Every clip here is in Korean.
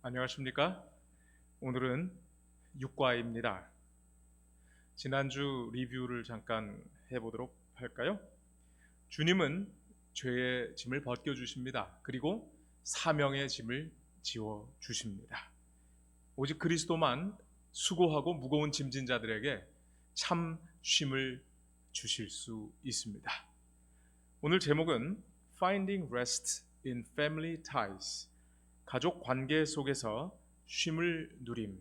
안녕하십니까? 오늘은 육과입니다. 지난주 리뷰를 잠깐 해보도록 할까요? 주님은 죄의 짐을 벗겨주십니다. 그리고 사명의 짐을 지워주십니다. 오직 그리스도만 수고하고 무거운 짐진 자들에게 참 쉼을 주실 수 있습니다. 오늘 제목은 Finding Rest in Family Ties, 가족 관계 속에서 쉼을 누림.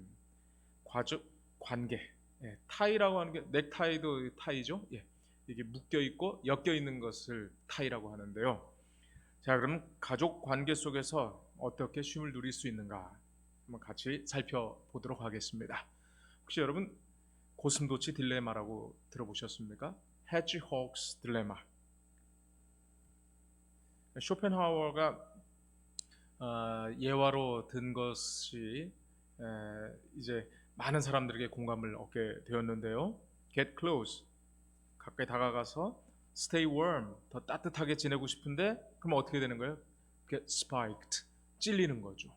가족 관계, 타이라고 하는 게 넥타이도 타이죠. 이게 묶여 있고 엮여 있는 것을 타이라고 하는데요. 자, 그럼 가족 관계 속에서 어떻게 쉼을 누릴 수 있는가 한번 같이 살펴보도록 하겠습니다. 혹시 여러분 고슴도치 딜레마라고 들어보셨습니까? Hedgehog's Dilemma. 쇼펜하우어가 예화로 든 것이 이제 많은 사람들에게 공감을 얻게 되었는데요. Get close, 가까이 다가가서 stay warm, 더 따뜻하게 지내고 싶은데 그럼 어떻게 되는 거예요? Get spiked, 찔리는 거죠.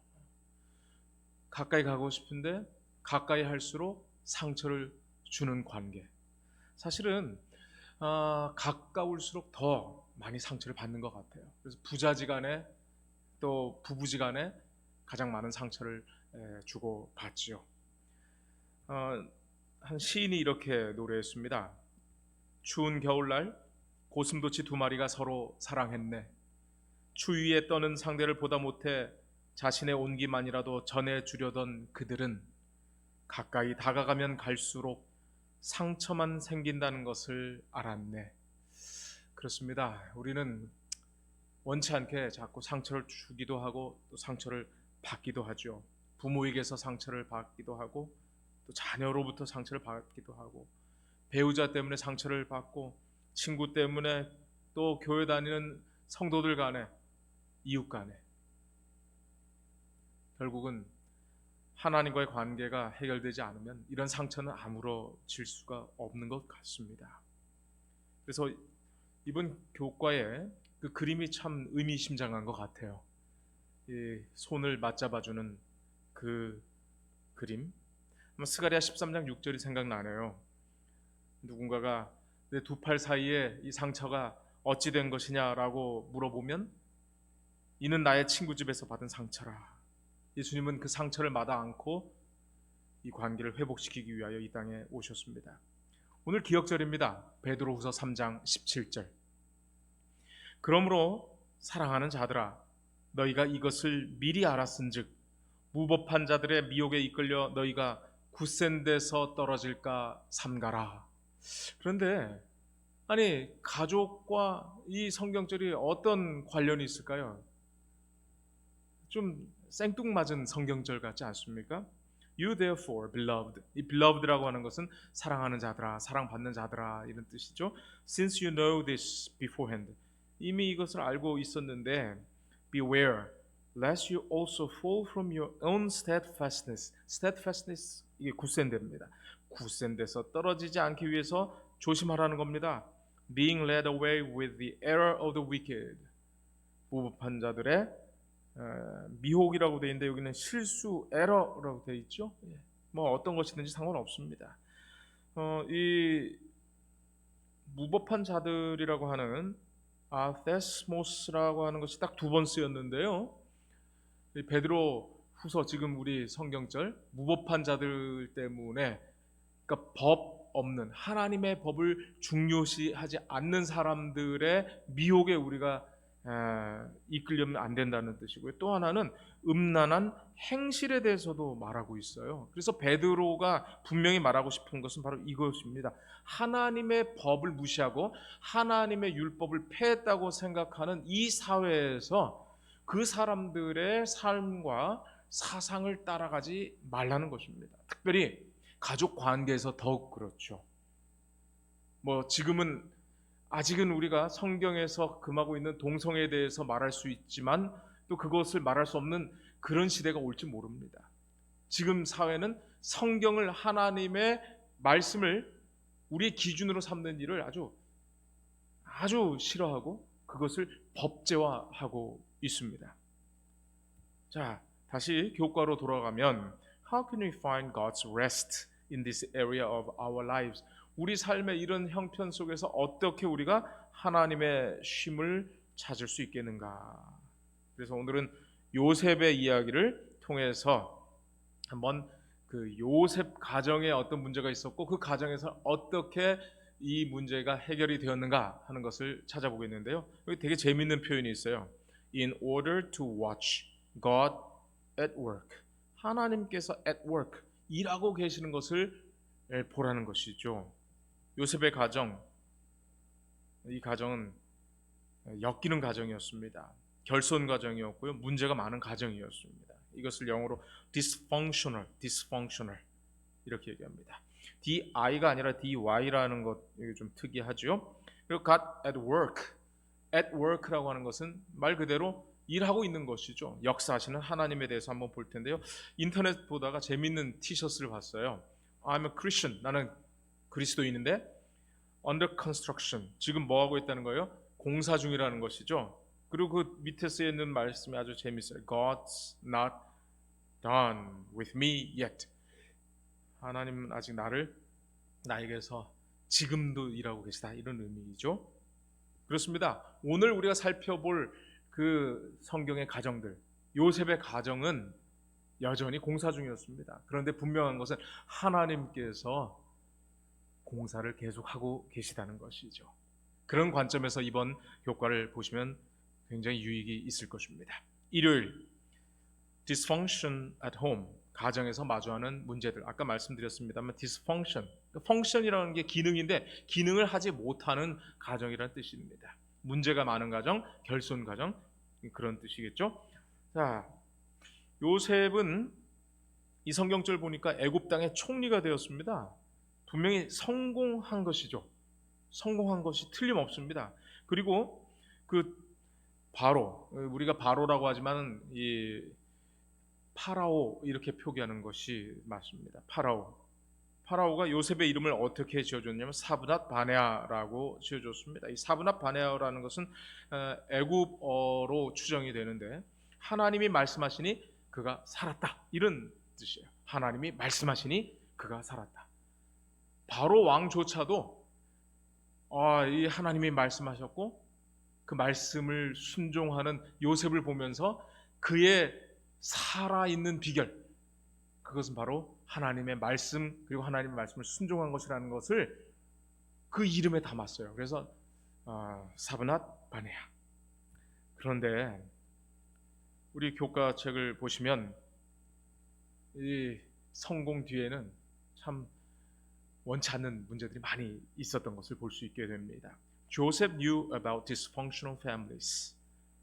가까이 가고 싶은데 가까이 할수록 상처를 주는 관계. 사실은 가까울수록 더 많이 상처를 받는 것 같아요. 그래서 부자지간에 또 부부지간에 가장 많은 상처를 주고 받지요. 한 시인이 이렇게 노래했습니다. 추운 겨울날 고슴도치 두 마리가 서로 사랑했네. 추위에 떠는 상대를 보다 못해 자신의 온기만이라도 전해주려던 그들은 가까이 다가가면 갈수록 상처만 생긴다는 것을 알았네. 그렇습니다. 우리는 원치 않게 자꾸 상처를 주기도 하고 또 상처를 받기도 하죠. 부모에게서 상처를 받기도 하고 또 자녀로부터 상처를 받기도 하고 배우자 때문에 상처를 받고 친구 때문에 또 교회 다니는 성도들 간에 이웃 간에 결국은 하나님과의 관계가 해결되지 않으면 이런 상처는 아무러질 수가 없는 것 같습니다. 그래서 이번 교과에 그 그림이 참 의미심장한 것 같아요. 이 손을 맞잡아주는 그 그림. 스가랴 13장 6절이 생각나네요. 누군가가 내 두 팔 사이에 이 상처가 어찌 된 것이냐라고 물어보면 이는 나의 친구 집에서 받은 상처라. 예수님은 그 상처를 마다 안고 이 관계를 회복시키기 위하여 이 땅에 오셨습니다. 오늘 기억절입니다. 베드로후서 3장 17절. 그러므로 사랑하는 자들아, 너희가 이것을 미리 알았은즉 무법한 자들의 미혹에 이끌려 너희가 굳센 데서 떨어질까 삼가라. 그런데 아니, 가족과 이 성경절이 어떤 관련이 있을까요? 좀 생뚱맞은 성경절 같지 않습니까? You therefore, beloved. 이 beloved라고 하는 것은 사랑하는 자들아, 사랑받는 자들아 이런 뜻이죠. Since you know this beforehand. 이미 이것을 알고 있었는데 beware lest you also fall from your own steadfastness. steadfastness 이게 굳센 데입니다. 굳센 데서 떨어지지 않기 위해서 조심하라는 겁니다. Being led away with the error of the wicked. 무법한 자들의 미혹이라고 되어 있는데 여기는 실수, 에러라고 되어 있죠. 뭐 어떤 것이든지 상관없습니다. 이 무법한 자들이라고 하는 아테스모스라고 하는 것이 딱 두 번 쓰였는데요. 베드로 후서 지금 우리 성경절 무법한 자들 때문에 그러니까 법 없는 하나님의 법을 중요시하지 않는 사람들의 미혹에 우리가 이끌려면 안 된다는 뜻이고요. 또 하나는 음란한 행실에 대해서도 말하고 있어요. 그래서 베드로가 분명히 말하고 싶은 것은 바로 이것입니다. 하나님의 법을 무시하고 하나님의 율법을 폐했다고 생각하는 이 사회에서 그 사람들의 삶과 사상을 따라가지 말라는 것입니다. 특별히 가족 관계에서 더욱 그렇죠. 뭐 지금은 아직은 우리가 성경에서 금하고 있는 동성애에 대해서 말할 수 있지만 또 그것을 말할 수 없는 그런 시대가 올지 모릅니다. 지금 사회는 성경을 하나님의 말씀을 우리의 기준으로 삼는 일을 아주 싫어하고 그것을 법제화하고 있습니다. 자, 다시 교과로 돌아가면 How can we find God's rest in this area of our lives? 우리 삶의 이런 형편 속에서 어떻게 우리가 하나님의 쉼을 찾을 수 있겠는가? 그래서 오늘은 요셉의 이야기를 통해서 한번 그 요셉 가정에 어떤 문제가 있었고 그 가정에서 어떻게 이 문제가 해결이 되었는가 하는 것을 찾아보겠는데요. 여기 되게 재미있는 표현이 있어요. In order to watch God at work. 하나님께서 at work, 일하고 계시는 것을 보라는 것이죠. 요셉의 가정, 이 가정은 엮이는 가정이었습니다. 결손 가정이었고요. 문제가 많은 가정이었습니다. 이것을 영어로 dysfunctional 이렇게 얘기합니다. DI가 아니라 DY라는 것 좀 특이하죠. 그리고 got at work라고 하는 것은 말 그대로 일하고 있는 것이죠. 역사하시는 하나님에 대해서 한번 볼 텐데요. 인터넷 보다가 재밌는 티셔츠를 봤어요. I'm a Christian, 나는 그리스도인인데 under construction, 지금 뭐 하고 있다는 거예요? 공사 중이라는 것이죠. 그리고 그 밑에 쓰여 있는 말씀이 아주 재밌어요. God's not done with me yet. 하나님은 아직 나에게서 지금도 일하고 계시다, 이런 의미이죠. 그렇습니다. 오늘 우리가 살펴볼 그 성경의 가정들, 요셉의 가정은 여전히 공사 중이었습니다. 그런데 분명한 것은 하나님께서 공사를 계속하고 계시다는 것이죠. 그런 관점에서 이번 교과를 보시면 굉장히 유익이 있을 것입니다. 일요일, dysfunction at home, 가정에서 마주하는 문제들. 아까 말씀드렸습니다만 dysfunction, 펑션이라는 게 기능인데 기능을 하지 못하는 가정이라는 뜻입니다. 문제가 많은 가정, 결손 가정, 그런 뜻이겠죠. 자, 요셉은 이 성경절 보니까 애굽 땅의 총리가 되었습니다. 분명히 성공한 것이죠. 성공한 것이 틀림없습니다. 그리고 그 바로, 우리가 바로라고 하지만 이 파라오 이렇게 표기하는 것이 맞습니다. 파라오가 요셉의 이름을 어떻게 지어줬냐면 사브낫 바네아라고 지어줬습니다. 이 사브낫 바네아라는 것은 애굽어로 추정이 되는데 하나님이 말씀하시니 그가 살았다, 이런 뜻이에요. 하나님이 말씀하시니 그가 살았다. 바로 왕조차도 이 하나님이 말씀하셨고 그 말씀을 순종하는 요셉을 보면서 그의 살아있는 비결, 그것은 바로 하나님의 말씀, 그리고 하나님의 말씀을 순종한 것이라는 것을 그 이름에 담았어요. 그래서 사브낫 바네아. 그런데 우리 교과책을 보시면 이 성공 뒤에는 참 원치 않는 문제들이 많이 있었던 것을 볼 수 있게 됩니다. Joseph knew about dysfunctional families.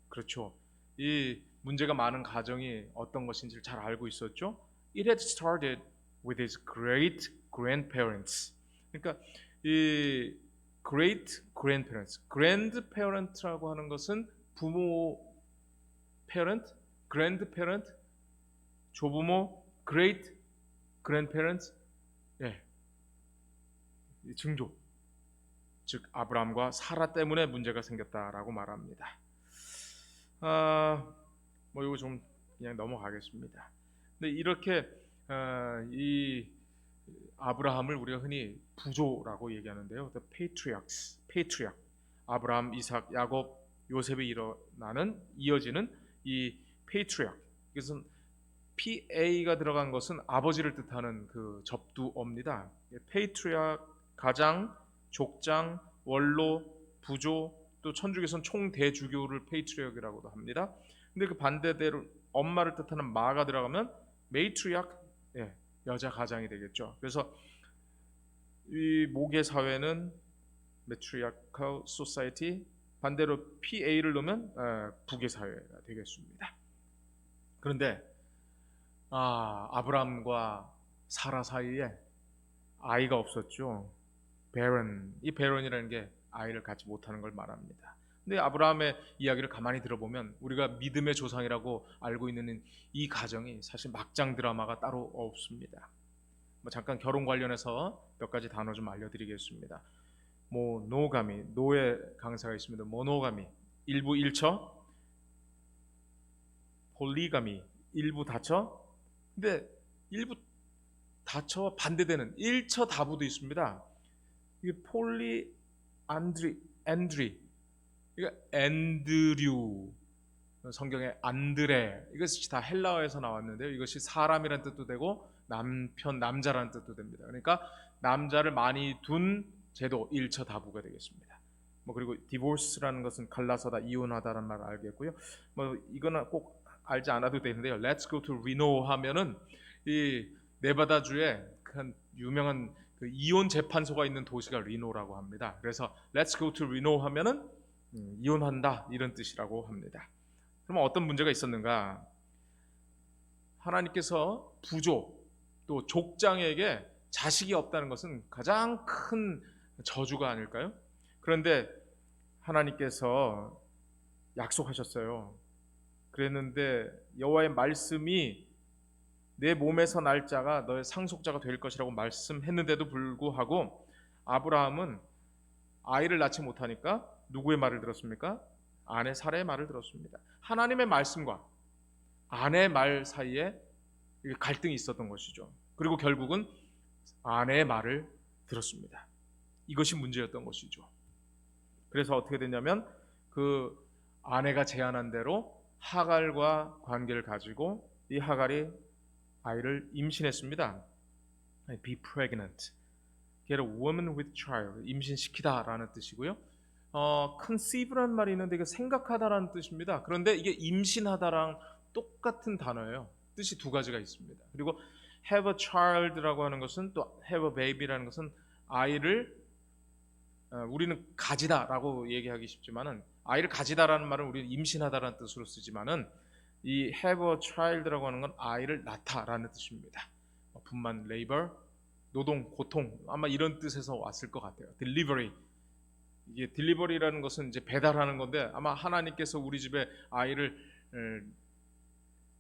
그렇죠. 이 문제가 많은 가정이 어떤 것인지를 잘 알고 있었죠. It had started with his great grandparents. 그러니까 이 great grandparents, grandparent라고 하는 것은 부모, parent, grandparent, 조부모, great grandparents, 예, 증조, 즉 아브라함과 사라 때문에 문제가 생겼다라고 말합니다. 뭐 이거 좀 그냥 넘어가겠습니다. 근데 이렇게 이 아브라함을 우리가 흔히 부조라고 얘기하는데요. The patriarch, 아브라함, 이삭, 야곱, 요셉이 이어지는 이 patriarch. 이것은 PA가 들어간 것은 아버지를 뜻하는 그 접두어입니다. patriarch, 가장, 족장, 원로, 부조, 또 천주교에서는 총대주교를 페이트리arch이라고도 합니다. 근데 그 반대대로 엄마를 뜻하는 마가 들어가면 메이트리아크, 여자 가장이 되겠죠. 그래서 이 모계 사회는 matriarchal society, 반대로 PA를 넣으면 부계 사회가 되겠습니다. 그런데 아브라함과 사라 사이에 아이가 없었죠. 이 베런이라는 게 아이를 갖지 못하는 걸 말합니다. 근데 아브라함의 이야기를 가만히 들어보면 우리가 믿음의 조상이라고 알고 있는 이 가정이 사실 막장 드라마가 따로 없습니다. 잠깐 결혼 관련해서 몇 가지 단어 좀 알려드리겠습니다. 모노가미, 노예 강사가 있습니다. 모노가미, 일부 일처, 폴리가미, 일부 다처. 근데 일부 다처와 반대되는 일처다부도 있습니다. 이게 폴리 안드리, 이게 앤드류, 성경의 안드레, 이것이 다 헬라어에서 나왔는데요. 이것이 사람이란 뜻도 되고 남편, 남자라는 뜻도 됩니다. 그러니까 남자를 많이 둔 제도, 일처다부가 되겠습니다. 그리고 divorce라는 것은 갈라서다, 이혼하다라는 말을 알겠고요. 이거는 꼭 알지 않아도 되는데요. Let's go to Reno 하면은 이 네바다주에 큰 유명한 그 이혼 재판소가 있는 도시가 리노라고 합니다. 그래서 Let's go to Reno 하면은 이혼한다, 이런 뜻이라고 합니다. 그러면 어떤 문제가 있었는가? 하나님께서 부조 또 족장에게 자식이 없다는 것은 가장 큰 저주가 아닐까요? 그런데 하나님께서 약속하셨어요. 그랬는데 여호와의 말씀이 내 몸에서 날 자가 너의 상속자가 될 것이라고 말씀했는데도 불구하고 아브라함은 아이를 낳지 못하니까 누구의 말을 들었습니까? 아내 사라의 말을 들었습니다. 하나님의 말씀과 아내의 말 사이에 갈등이 있었던 것이죠. 그리고 결국은 아내의 말을 들었습니다. 이것이 문제였던 것이죠. 그래서 어떻게 됐냐면 그 아내가 제안한 대로 하갈과 관계를 가지고 이 하갈이 아이를 임신했습니다. Be pregnant, get a woman with child, 임신시키다라는 뜻이고요. conceive라는 말이 있는데 이게 생각하다라는 뜻입니다. 그런데 이게 임신하다랑 똑같은 단어예요. 뜻이 두 가지가 있습니다. 그리고 have a child라고 하는 것은 또 have a baby라는 것은 아이를 우리는 가지다라고 얘기하기 쉽지만은 아이를 가지다라는 말은 우리는 임신하다라는 뜻으로 쓰지만은 이 have a child라고 하는 건 아이를 낳다라는 뜻입니다. 분만, labor, 노동, 고통, 아마 이런 뜻에서 왔을 것 같아요. delivery, 이게 delivery라는 것은 이제 배달하는 건데 아마 하나님께서 우리 집에 아이를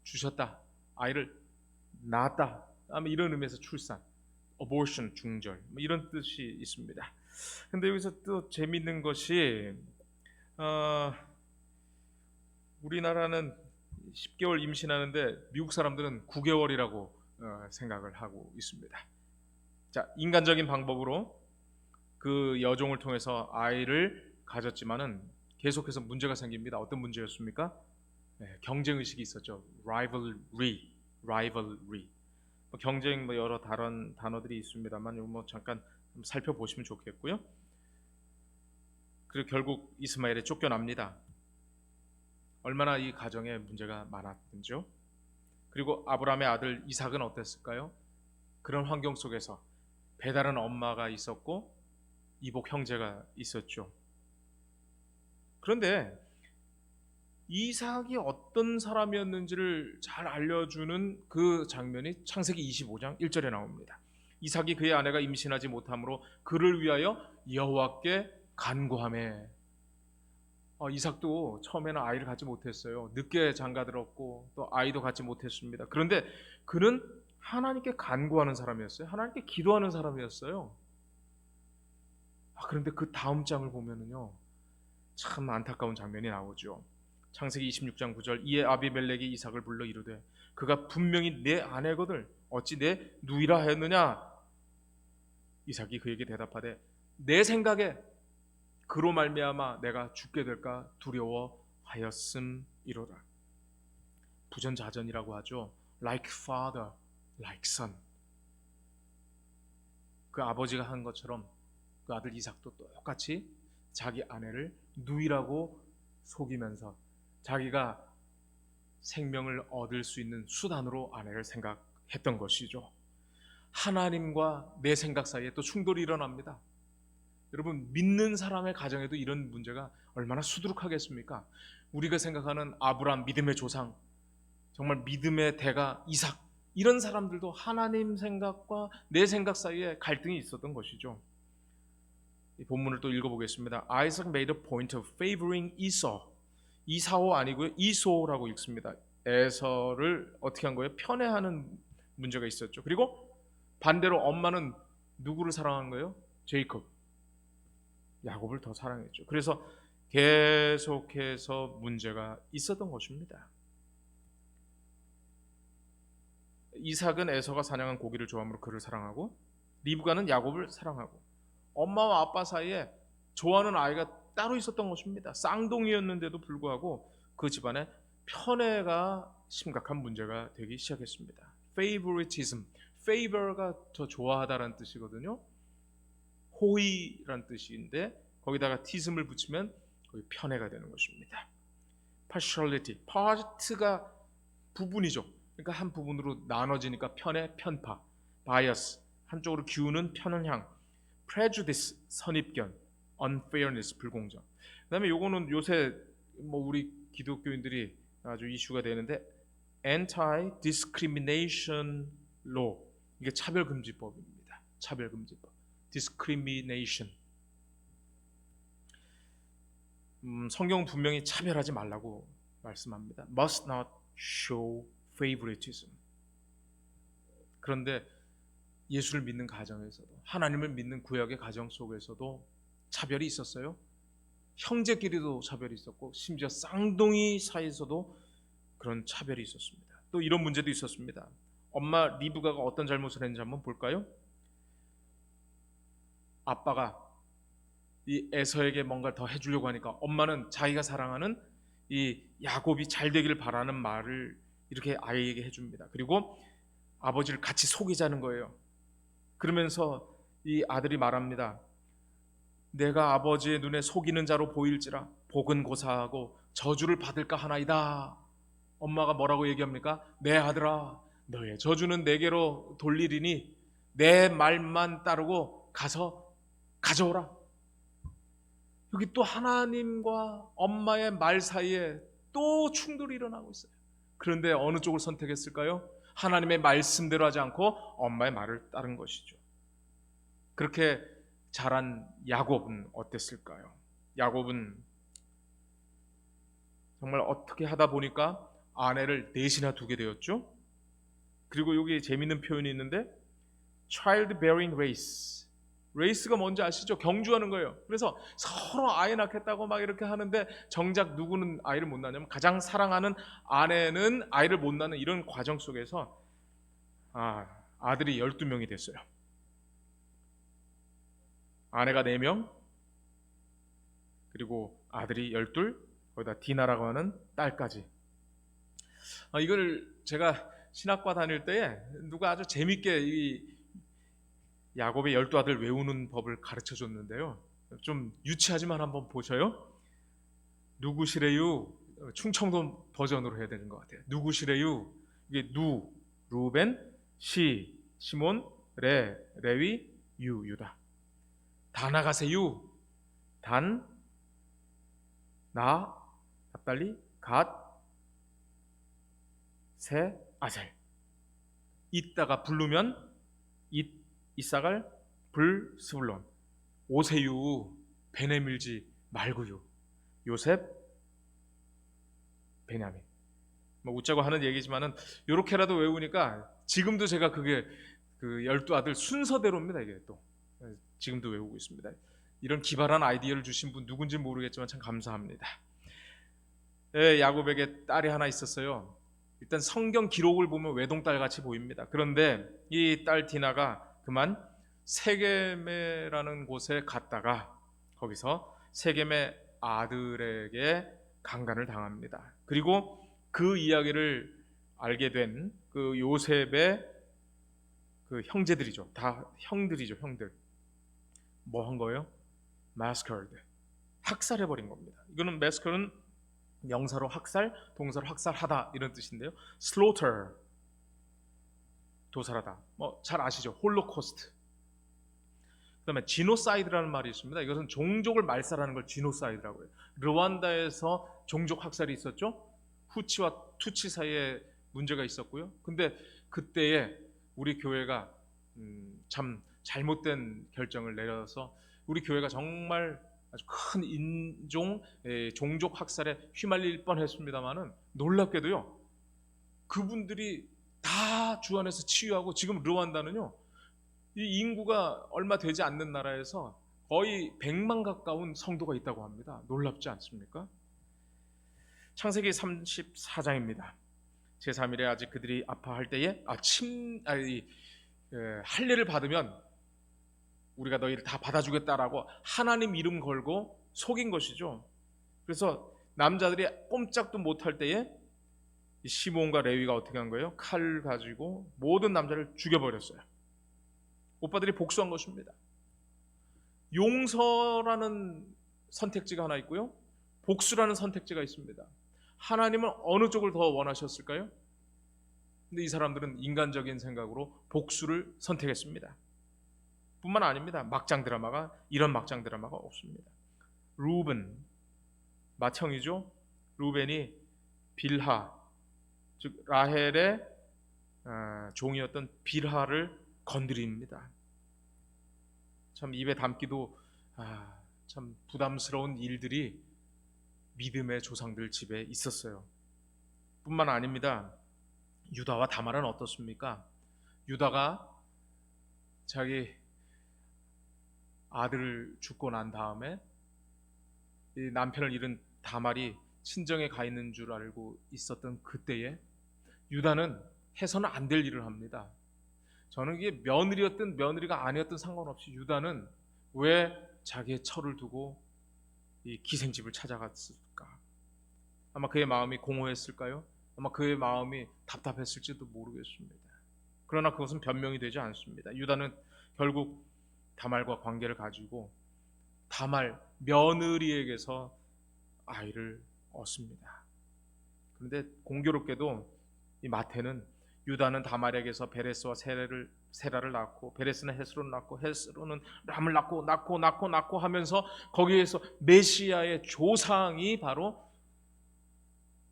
주셨다, 아이를 낳았다, 아마 이런 의미에서 출산, abortion, 중절, 이런 뜻이 있습니다. 근데 여기서 또 재밌는 것이 우리나라는 10개월 임신하는데 미국 사람들은 9개월이라고 생각을 하고 있습니다. 자, 인간적인 방법으로 그 여종을 통해서 아이를 가졌지만은 계속해서 문제가 생깁니다. 어떤 문제였습니까? 경쟁 의식이 있었죠. rivalry. 경쟁 여러 다른 단어들이 있습니다만 잠깐 살펴보시면 좋겠고요. 그리고 결국 이스마엘에 쫓겨납니다. 얼마나 이 가정에 문제가 많았는지요. 그리고 아브라함의 아들 이삭은 어땠을까요? 그런 환경 속에서 배다른 엄마가 있었고 이복 형제가 있었죠. 그런데 이삭이 어떤 사람이었는지를 잘 알려주는 그 장면이 창세기 25장 1절에 나옵니다. 이삭이 그의 아내가 임신하지 못함으로 그를 위하여 여호와께 간구하매. 이삭도 처음에는 아이를 갖지 못했어요. 늦게 장가들었고 또 아이도 갖지 못했습니다. 그런데 그는 하나님께 간구하는 사람이었어요. 하나님께 기도하는 사람이었어요. 그런데 그 다음 장을 보면은요, 참 안타까운 장면이 나오죠. 창세기 26장 9절, 이에 아비멜렉이 이삭을 불러 이르되 그가 분명히 내 아내거늘 어찌 내 누이라 하였느냐. 이삭이 그에게 대답하되 내 생각에 그로 말미암아 내가 죽게 될까 두려워하였음이로다. 부전자전이라고 하죠. Like father, like son. 그 아버지가 한 것처럼 그 아들 이삭도 똑같이 자기 아내를 누이라고 속이면서 자기가 생명을 얻을 수 있는 수단으로 아내를 생각했던 것이죠. 하나님과 내 생각 사이에 또 충돌이 일어납니다. 여러분, 믿는 사람의 가정에도 이런 문제가 얼마나 수두룩하겠습니까? 우리가 생각하는 아브라함, 믿음의 조상, 정말 믿음의 대가 이삭, 이런 사람들도 하나님 생각과 내 생각 사이에 갈등이 있었던 것이죠. 이 본문을 또 읽어보겠습니다. Isaac made a point of favoring Esau. 이사오 아니고요, 이소라고 읽습니다. 에서를 어떻게 한 거예요? 편애하는 문제가 있었죠. 그리고 반대로 엄마는 누구를 사랑한 거예요? 제이콥, 야곱을 더 사랑했죠. 그래서 계속해서 문제가 있었던 것입니다. 이삭은 에서가 사냥한 고기를 좋아하므로 그를 사랑하고 리브가는 야곱을 사랑하고 엄마와 아빠 사이에 좋아하는 아이가 따로 있었던 것입니다. 쌍둥이였는데도 불구하고 그 집안에 편애가 심각한 문제가 되기 시작했습니다. favoritism, favor가 더 좋아하다라는 뜻이거든요. 호의란 뜻인데 거기다가 tism을 붙이면 거기 편애가 되는 것입니다. partiality, part가 부분이죠. 그러니까 한 부분으로 나눠지니까 편애, 편파, bias, 한쪽으로 기우는 편향, prejudice, 선입견, unfairness, 불공정. 그다음에 요거는 요새 뭐 우리 기독교인들이 아주 이슈가 되는데 anti-discrimination law, 이게 차별금지법입니다. 차별금지법, discrimination. 성경은 분명히 차별하지 말라고 말씀합니다. must not show favoritism. 그런데 예수를 믿는 가정에서도, 하나님을 믿는 구약의 가정 속에서도 차별이 있었어요. 형제끼리도 차별이 있었고 심지어 쌍둥이 사이에서도 그런 차별이 있었습니다. 또 이런 문제도 있었습니다. 엄마 리브가가 어떤 잘못을 했는지 한번 볼까요? 아빠가 이 에서에게 뭔가 더 해주려고 하니까 엄마는 자기가 사랑하는 이 야곱이 잘 되기를 바라는 말을 이렇게 아이에게 해줍니다. 그리고 아버지를 같이 속이자는 거예요. 그러면서 이 아들이 말합니다. 내가 아버지의 눈에 속이는 자로 보일지라 복은 고사하고 저주를 받을까 하나이다. 엄마가 뭐라고 얘기합니까? 내 아들아, 너의 저주는 내게로 돌리리니 내 말만 따르고 가서 가져오라. 여기 또 하나님과 엄마의 말 사이에 또 충돌이 일어나고 있어요. 그런데 어느 쪽을 선택했을까요? 하나님의 말씀대로 하지 않고 엄마의 말을 따른 것이죠. 그렇게 자란 야곱은 어땠을까요? 야곱은 정말 어떻게 하다 보니까 아내를 넷이나 두게 되었죠. 그리고 여기 재밌는 표현이 있는데 childbearing race. 레이스가 뭔지 아시죠? 경주하는 거예요. 그래서 서로 아이 낳겠다고 막 이렇게 하는데 정작 누구는 아이를 못 낳냐면 가장 사랑하는 아내는 아이를 못 낳는 이런 과정 속에서 아들이 12명이 됐어요. 아내가 4명, 그리고 아들이 12, 거기다 디나라고 하는 딸까지. 이걸 제가 신학과 다닐 때에 누가 아주 재밌게 이 야곱의 12아들 외우는 법을 가르쳐 줬는데요. 좀 유치하지만 한번 보셔요. 누구시래유? 충청도 버전으로 해야 되는 것 같아요. 누구시래유? 이게 누, 루벤, 시, 시몬, 레, 레위, 유, 유다. 다 나가세요. 단, 나, 납달리, 갓, 세, 아셀. 이따가 부르면 이사갈, 불, 스불론. 오세유, 배 내밀지 말고요. 요셉, 베냐민. 뭐 웃자고 하는 얘기지만은 요렇게라도 외우니까 지금도 제가 그게 그 12아들 순서대로입니다. 이게 또 지금도 외우고 있습니다. 이런 기발한 아이디어를 주신 분 누군지 모르겠지만 참 감사합니다. 야곱에게 딸이 하나 있었어요. 일단 성경 기록을 보면 외동딸 같이 보입니다. 그런데 이 딸 디나가 그만 세겜이라는 곳에 갔다가 거기서 세겜의 아들에게 강간을 당합니다. 그리고 그 이야기를 알게 된 그 요셉의 그 형제들이죠. 다 형들이죠, 형들. 뭐 한 거예요? massacred. 학살해버린 겁니다. 이거는 massacre는 명사로 학살, 동사로 학살하다 이런 뜻인데요. slaughter, 도살하다. 뭐 잘 아시죠? 홀로코스트. 그다음에 지노사이드라는 말이 있습니다. 이것은 종족을 말살하는 걸 지노사이드라고 해요. 르완다에서 종족 학살이 있었죠. 후치와 투치 사이에 문제가 있었고요. 근데 그때에 우리 교회가 참 잘못된 결정을 내려서 우리 교회가 정말 아주 큰 종족 학살에 휘말릴 뻔했습니다만은 놀랍게도요. 그분들이 다 주 안에서 치유하고 지금 르완다는요. 이 인구가 얼마 되지 않는 나라에서 거의 100만 가까운 성도가 있다고 합니다. 놀랍지 않습니까? 창세기 34장입니다. 제3일에 아직 그들이 아파할 때에 할례를 받으면 우리가 너희를 다 받아주겠다라고 하나님 이름 걸고 속인 것이죠. 그래서 남자들이 꼼짝도 못할 때에 시몬과 레위가 어떻게 한 거예요? 칼을 가지고 모든 남자를 죽여버렸어요. 오빠들이 복수한 것입니다. 용서라는 선택지가 하나 있고요, 복수라는 선택지가 있습니다. 하나님은 어느 쪽을 더 원하셨을까요? 근데 이 사람들은 인간적인 생각으로 복수를 선택했습니다. 뿐만 아닙니다. 이런 막장 드라마가 없습니다. 루벤, 맏형이죠. 루벤이 빌하, 즉 라헬의 종이었던 빌하를 건드립니다. 참 입에 담기도 참 부담스러운 일들이 믿음의 조상들 집에 있었어요. 뿐만 아닙니다. 유다와 다말은 어떻습니까? 유다가 자기 아들을 죽고 난 다음에 이 남편을 잃은 다말이 친정에 가 있는 줄 알고 있었던 그때에 유다는 해서는 안 될 일을 합니다. 저는 이게 며느리였든 며느리가 아니었든 상관없이 유다는 왜 자기의 처를 두고 이 기생집을 찾아갔을까? 아마 그의 마음이 공허했을까요? 아마 그의 마음이 답답했을지도 모르겠습니다. 그러나 그것은 변명이 되지 않습니다. 유다는 결국 다말과 관계를 가지고 다말 며느리에게서 아이를 얻습니다. 그런데 공교롭게도 이 마태는 유다는 다말에게서 베레스와 세라를 낳고, 베레스는 헤스론을 낳고, 헤스론은 람을 낳고 하면서 거기에서 메시아의 조상이 바로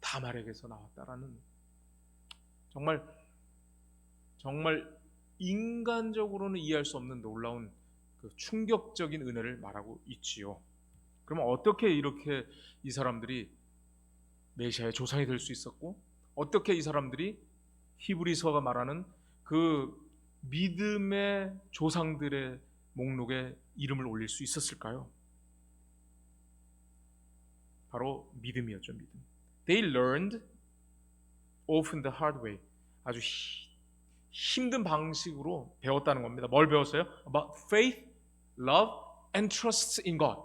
다말에게서 나왔다라는 정말 인간적으로는 이해할 수 없는 놀라운 그 충격적인 은혜를 말하고 있지요. 그러면 어떻게 이렇게 이 사람들이 메시아의 조상이 될 수 있었고, 어떻게 이 사람들이 히브리서가 말하는 그 믿음의 조상들의 목록에 이름을 올릴 수 있었을까요? 바로 믿음이었죠. 믿음. They learned often the hard way. 아주 힘든 방식으로 배웠다는 겁니다. 뭘 배웠어요? About faith, love, and trust in God.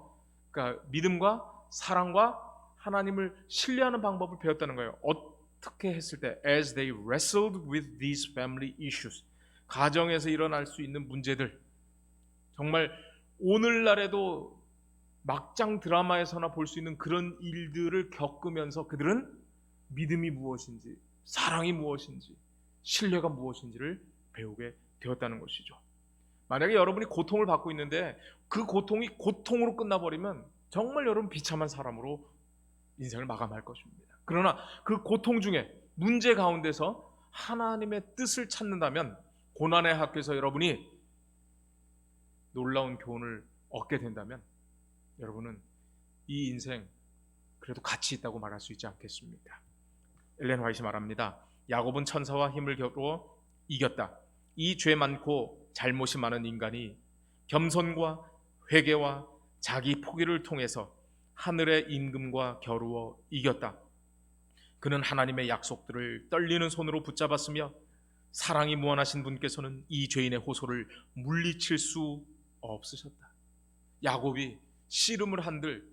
그러니까 믿음과 사랑과 하나님을 신뢰하는 방법을 배웠다는 거예요. 어떻게 했을 때, as they wrestled with these family issues, 가정에서 일어날 수 있는 문제들, 정말 오늘날에도 막장 드라마에서나 볼 수 있는 그런 일들을 겪으면서 그들은 믿음이 무엇인지, 사랑이 무엇인지, 신뢰가 무엇인지를 배우게 되었다는 것이죠. 만약에 여러분이 고통을 받고 있는데 그 고통이 고통으로 끝나버리면 정말 여러분 비참한 사람으로 인생을 마감할 것입니다. 그러나 그 고통 중에, 문제 가운데서 하나님의 뜻을 찾는다면, 고난의 학교에서 여러분이 놀라운 교훈을 얻게 된다면 여러분은 이 인생 그래도 가치 있다고 말할 수 있지 않겠습니까? 엘렌 화이트 말합니다. 야곱은 천사와 힘을 겨루어 이겼다. 이 죄 많고 잘못이 많은 인간이 겸손과 회개와 자기 포기를 통해서 하늘의 임금과 겨루어 이겼다. 그는 하나님의 약속들을 떨리는 손으로 붙잡았으며 사랑이 무한하신 분께서는 이 죄인의 호소를 물리칠 수 없으셨다. 야곱이 씨름을 한들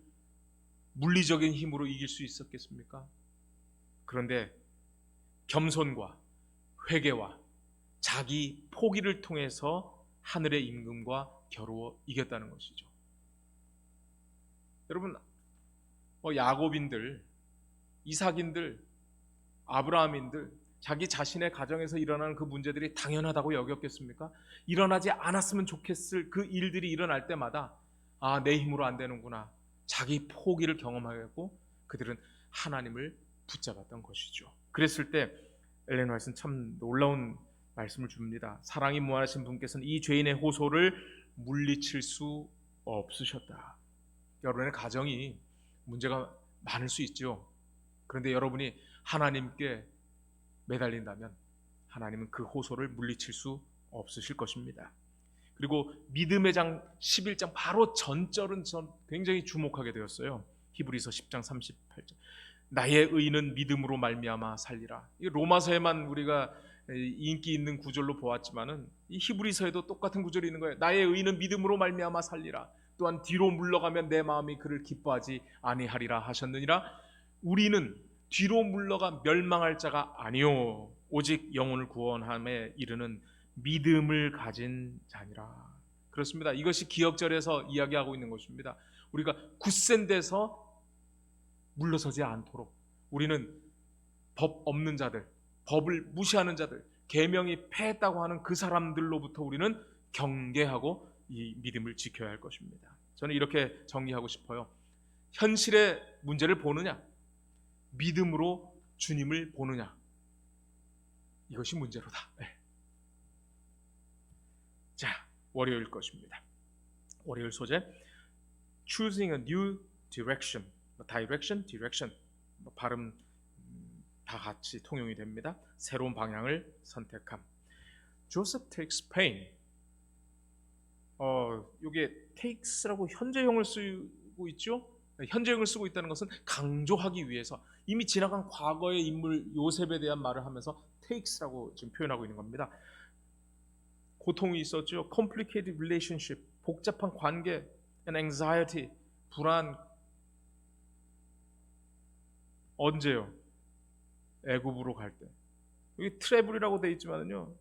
물리적인 힘으로 이길 수 있었겠습니까? 그런데 겸손과 회개와 자기 포기를 통해서 하늘의 임금과 겨루어 이겼다는 것이죠. 여러분, 야곱인들, 이삭인들, 아브라함인들, 자기 자신의 가정에서 일어나는 그 문제들이 당연하다고 여겼겠습니까? 일어나지 않았으면 좋겠을 그 일들이 일어날 때마다 내 힘으로 안 되는구나, 자기 포기를 경험하고 그들은 하나님을 붙잡았던 것이죠. 그랬을 때 엘렌 화이트는 참 놀라운 말씀을 줍니다. 사랑이 무한하신 분께서는 이 죄인의 호소를 물리칠 수 없으셨다. 여러분의 가정이 문제가 많을 수 있죠. 그런데 여러분이 하나님께 매달린다면 하나님은 그 호소를 물리칠 수 없으실 것입니다. 그리고 믿음의 장 11장 바로 전절은 전 굉장히 주목하게 되었어요. 히브리서 10장 38절. 나의 의는 믿음으로 말미암아 살리라. 이 로마서에만 우리가 인기 있는 구절로 보았지만은 이 히브리서에도 똑같은 구절이 있는 거예요. 나의 의는 믿음으로 말미암아 살리라. 또한 뒤로 물러가면 내 마음이 그를 기뻐하지 아니하리라 하셨느니라. 우리는 뒤로 물러가 멸망할 자가 아니요 오직 영혼을 구원함에 이르는 믿음을 가진 자니라. 그렇습니다. 이것이 기억절에서 이야기하고 있는 것입니다. 우리가 굳센 데서 물러서지 않도록 우리는 법 없는 자들, 법을 무시하는 자들, 계명이 패했다고 하는 그 사람들로부터 우리는 경계하고 이 믿음을 지켜야 할 것입니다. 저는 이렇게 정리하고 싶어요. 현실의 문제를 보느냐, 믿음으로 주님을 보느냐, 이것이 문제로다. 네. 자, 월요일 것입니다. 월요일 소재, choosing a new direction. direction. 발음 다 같이 통용이 됩니다. 새로운 방향을 선택함. Joseph takes pain. 이게 takes라고 현재형을 쓰고 있죠. 현재형을 쓰고 있다는 것은 강조하기 위해서 이미 지나간 과거의 인물 요셉에 대한 말을 하면서 takes라고 지금 표현하고 있는 겁니다. 고통이 있었죠. complicated relationship, 복잡한 관계, and anxiety, 불안. 언제요? 애굽으로 갈 때. 여기 트래블이라고 되어 있지만요,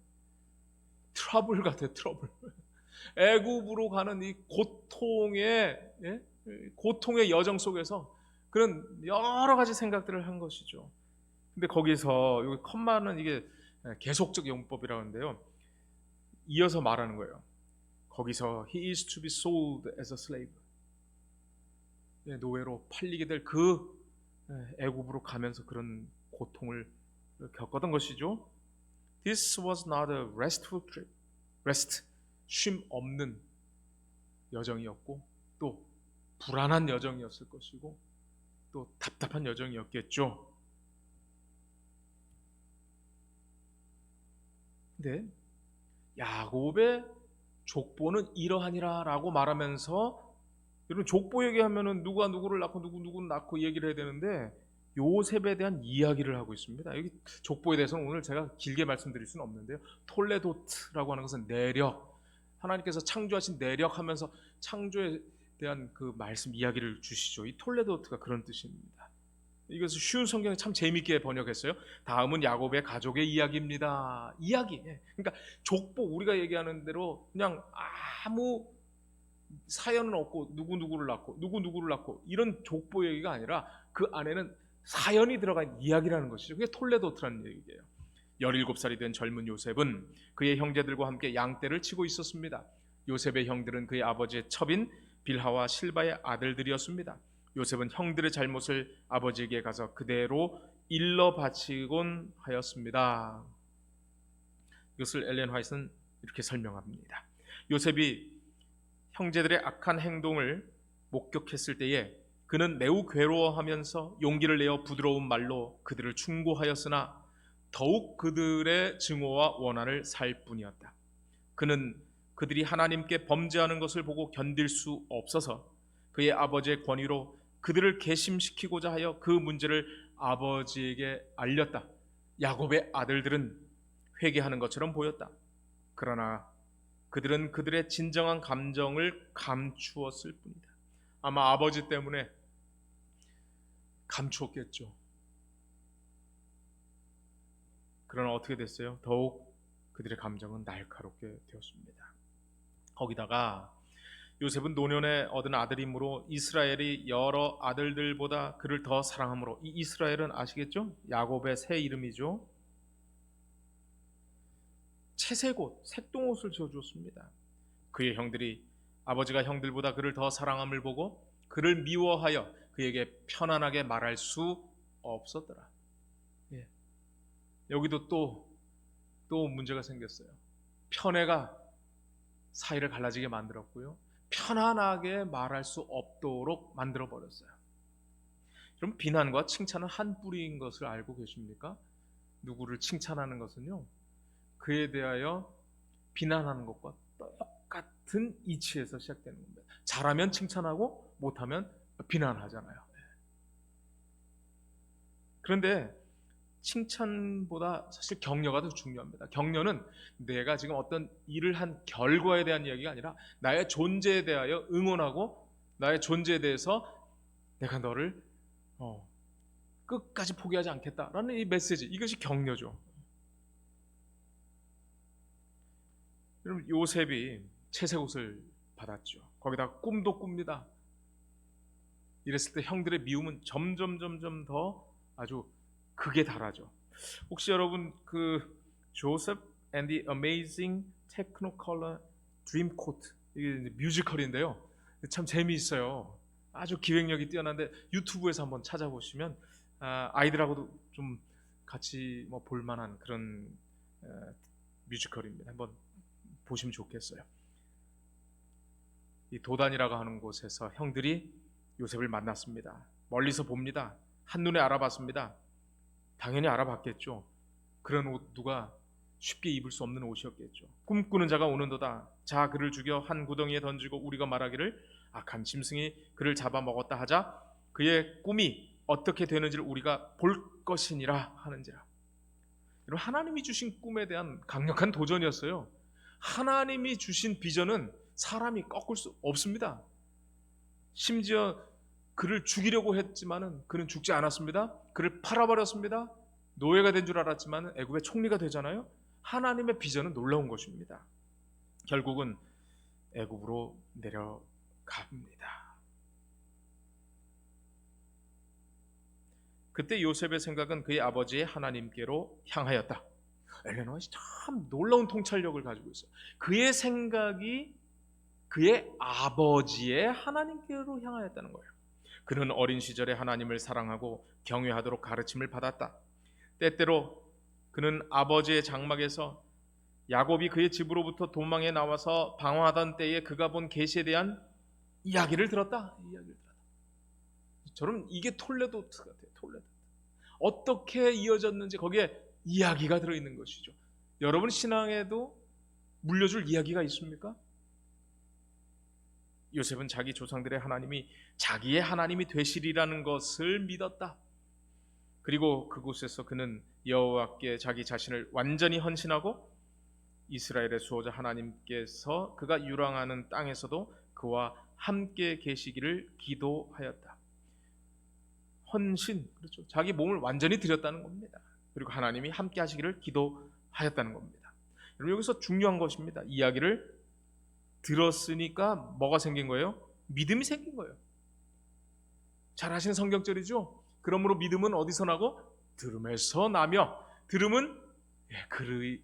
트러블 같아요. 트러블. 애굽으로 가는 이 고통의 여정 속에서 그런 여러 가지 생각들을 한 것이죠. 근데 거기서 여기 컴마는 이게 계속적 용법이라고 하는데요, 이어서 말하는 거예요. 거기서 he is to be sold as a slave. 노예로 팔리게 될 그 애굽으로 가면서 그런 고통을 겪었던 것이죠. This was not a restful trip. rest, 쉼 없는 여정이었고 또 불안한 여정이었을 것이고 또 답답한 여정이었겠죠. 근데 야곱의 족보는 이러하니라 라고 말하면서, 여러분 족보 얘기하면은 누가 누구를 낳고 누구를 낳고 얘기를 해야 되는데 요셉에 대한 이야기를 하고 있습니다. 여기 족보에 대해서는 오늘 제가 길게 말씀드릴 수는 없는데요, 톨레도트라고 하는 것은 내력, 하나님께서 창조하신 내력 하면서 창조에 대한 그 말씀 이야기를 주시죠. 이 톨레도트가 그런 뜻입니다. 이것을 쉬운 성경에 참 재미있게 번역했어요. 다음은 야곱의 가족의 이야기입니다. 이야기. 그러니까 족보, 우리가 얘기하는 대로 그냥 아무 사연은 없고 누구를 낳고 누구를 낳고 이런 족보 얘기가 아니라 그 안에는 사연이 들어간 이야기라는 것이죠. 그게 톨레도트라는 얘기예요. 17살이 된 젊은 요셉은 그의 형제들과 함께 양떼를 치고 있었습니다. 요셉의 형들은 그의 아버지의 첩인 빌하와 실바의 아들들이었습니다. 요셉은 형들의 잘못을 아버지에게 가서 그대로 일러 바치곤 하였습니다. 이것을 엘렌 화이트는 이렇게 설명합니다. 요셉이 형제들의 악한 행동을 목격했을 때에 그는 매우 괴로워하면서 용기를 내어 부드러운 말로 그들을 충고하였으나 더욱 그들의 증오와 원한을 살 뿐이었다. 그는 그들이 하나님께 범죄하는 것을 보고 견딜 수 없어서 그의 아버지의 권위로 그들을 괘씸시키고자 하여 그 문제를 아버지에게 알렸다. 야곱의 아들들은 회개하는 것처럼 보였다. 그러나 그들은 그들의 진정한 감정을 감추었을 뿐이다. 아마 아버지 때문에 감추었겠죠. 그러나 어떻게 됐어요? 더욱 그들의 감정은 날카롭게 되었습니다. 거기다가 요셉은 노년에 얻은 아들이므로 이스라엘이 여러 아들들보다 그를 더 사랑하므로, 이 이스라엘은 아시겠죠? 야곱의 새 이름이죠. 채색옷, 색동옷을 지어주었습니다. 그의 형들이 아버지가 형들보다 그를 더 사랑함을 보고 그를 미워하여 그에게 편안하게 말할 수 없었더라. 여기도 또 문제가 생겼어요. 편애가 사이를 갈라지게 만들었고요, 편안하게 말할 수 없도록 만들어버렸어요. 그럼 비난과 칭찬은 한 뿌리인 것을 알고 계십니까? 누구를 칭찬하는 것은요, 그에 대하여 비난하는 것과 똑같은 이치에서 시작되는 겁니다. 잘하면 칭찬하고 못하면 비난하잖아요. 그런데 칭찬보다 사실 격려가 더 중요합니다. 격려는 내가 지금 어떤 일을 한 결과에 대한 이야기가 아니라 나의 존재에 대하여 응원하고 나의 존재에 대해서 내가 너를 끝까지 포기하지 않겠다라는 이 메시지, 이것이 격려죠. 여러분, 요셉이 채색 옷을 받았죠. 거기다 꿈도 꿉니다. 이랬을 때 형들의 미움은 점점 더 아주 극에 달하죠. 혹시 여러분 그 조셉 and the Amazing Technicolor Dreamcoat, 이게 뮤지컬인데요. 참 재미있어요. 아주 기획력이 뛰어난데 유튜브에서 한번 찾아보시면 아이들하고도 좀 같이 볼만한 그런 뮤지컬입니다. 한번 보시면 좋겠어요. 이 도단이라고 하는 곳에서 형들이 요셉을 만났습니다. 멀리서 봅니다. 한눈에 알아봤습니다. 당연히 알아봤겠죠. 그런 옷 누가 쉽게 입을 수 없는 옷이었겠죠. 꿈꾸는 자가 오는도다. 자, 그를 죽여 한 구덩이에 던지고 우리가 말하기를 악한 짐승이 그를 잡아먹었다 하자 그의 꿈이 어떻게 되는지를 우리가 볼 것이니라 하는지라. 여러분, 하나님이 주신 꿈에 대한 강력한 도전이었어요. 하나님이 주신 비전은 사람이 꺾을 수 없습니다. 심지어 그를 죽이려고 했지만은 그는 죽지 않았습니다. 그를 팔아버렸습니다. 노예가 된 줄 알았지만 애굽의 총리가 되잖아요. 하나님의 비전은 놀라운 것입니다. 결국은 애굽으로 내려갑니다. 그때 요셉의 생각은 그의 아버지의 하나님께로 향하였다. 엘렌 화이트 참 놀라운 통찰력을 가지고 있어요. 그의 생각이 그의 아버지의 하나님께로 향하였다는 거예요. 그는 어린 시절에 하나님을 사랑하고 경외하도록 가르침을 받았다. 때때로 그는 아버지의 장막에서 야곱이 그의 집으로부터 도망해 나와서 방황하던 때에 그가 본 계시에 대한 이야기를 들었다. 저는 이게 톨레도트 같아요. 톨레도트. 어떻게 이어졌는지 거기에 이야기가 들어있는 것이죠. 여러분 신앙에도 물려줄 이야기가 있습니까? 요셉은 자기 조상들의 하나님이 자기의 하나님이 되시리라는 것을 믿었다. 그리고 그곳에서 그는 여호와께 자기 자신을 완전히 헌신하고 이스라엘의 수호자 하나님께서 그가 유랑하는 땅에서도 그와 함께 계시기를 기도하였다. 헌신, 그렇죠. 자기 몸을 완전히 드렸다는 겁니다. 그리고 하나님이 함께 하시기를 기도하였다는 겁니다. 여러분, 여기서 중요한 것입니다. 이야기를 들었으니까 뭐가 생긴 거예요? 믿음이 생긴 거예요. 잘 아시는 성경절이죠? 그러므로 믿음은 어디서 나고? 들음에서 나며 들음은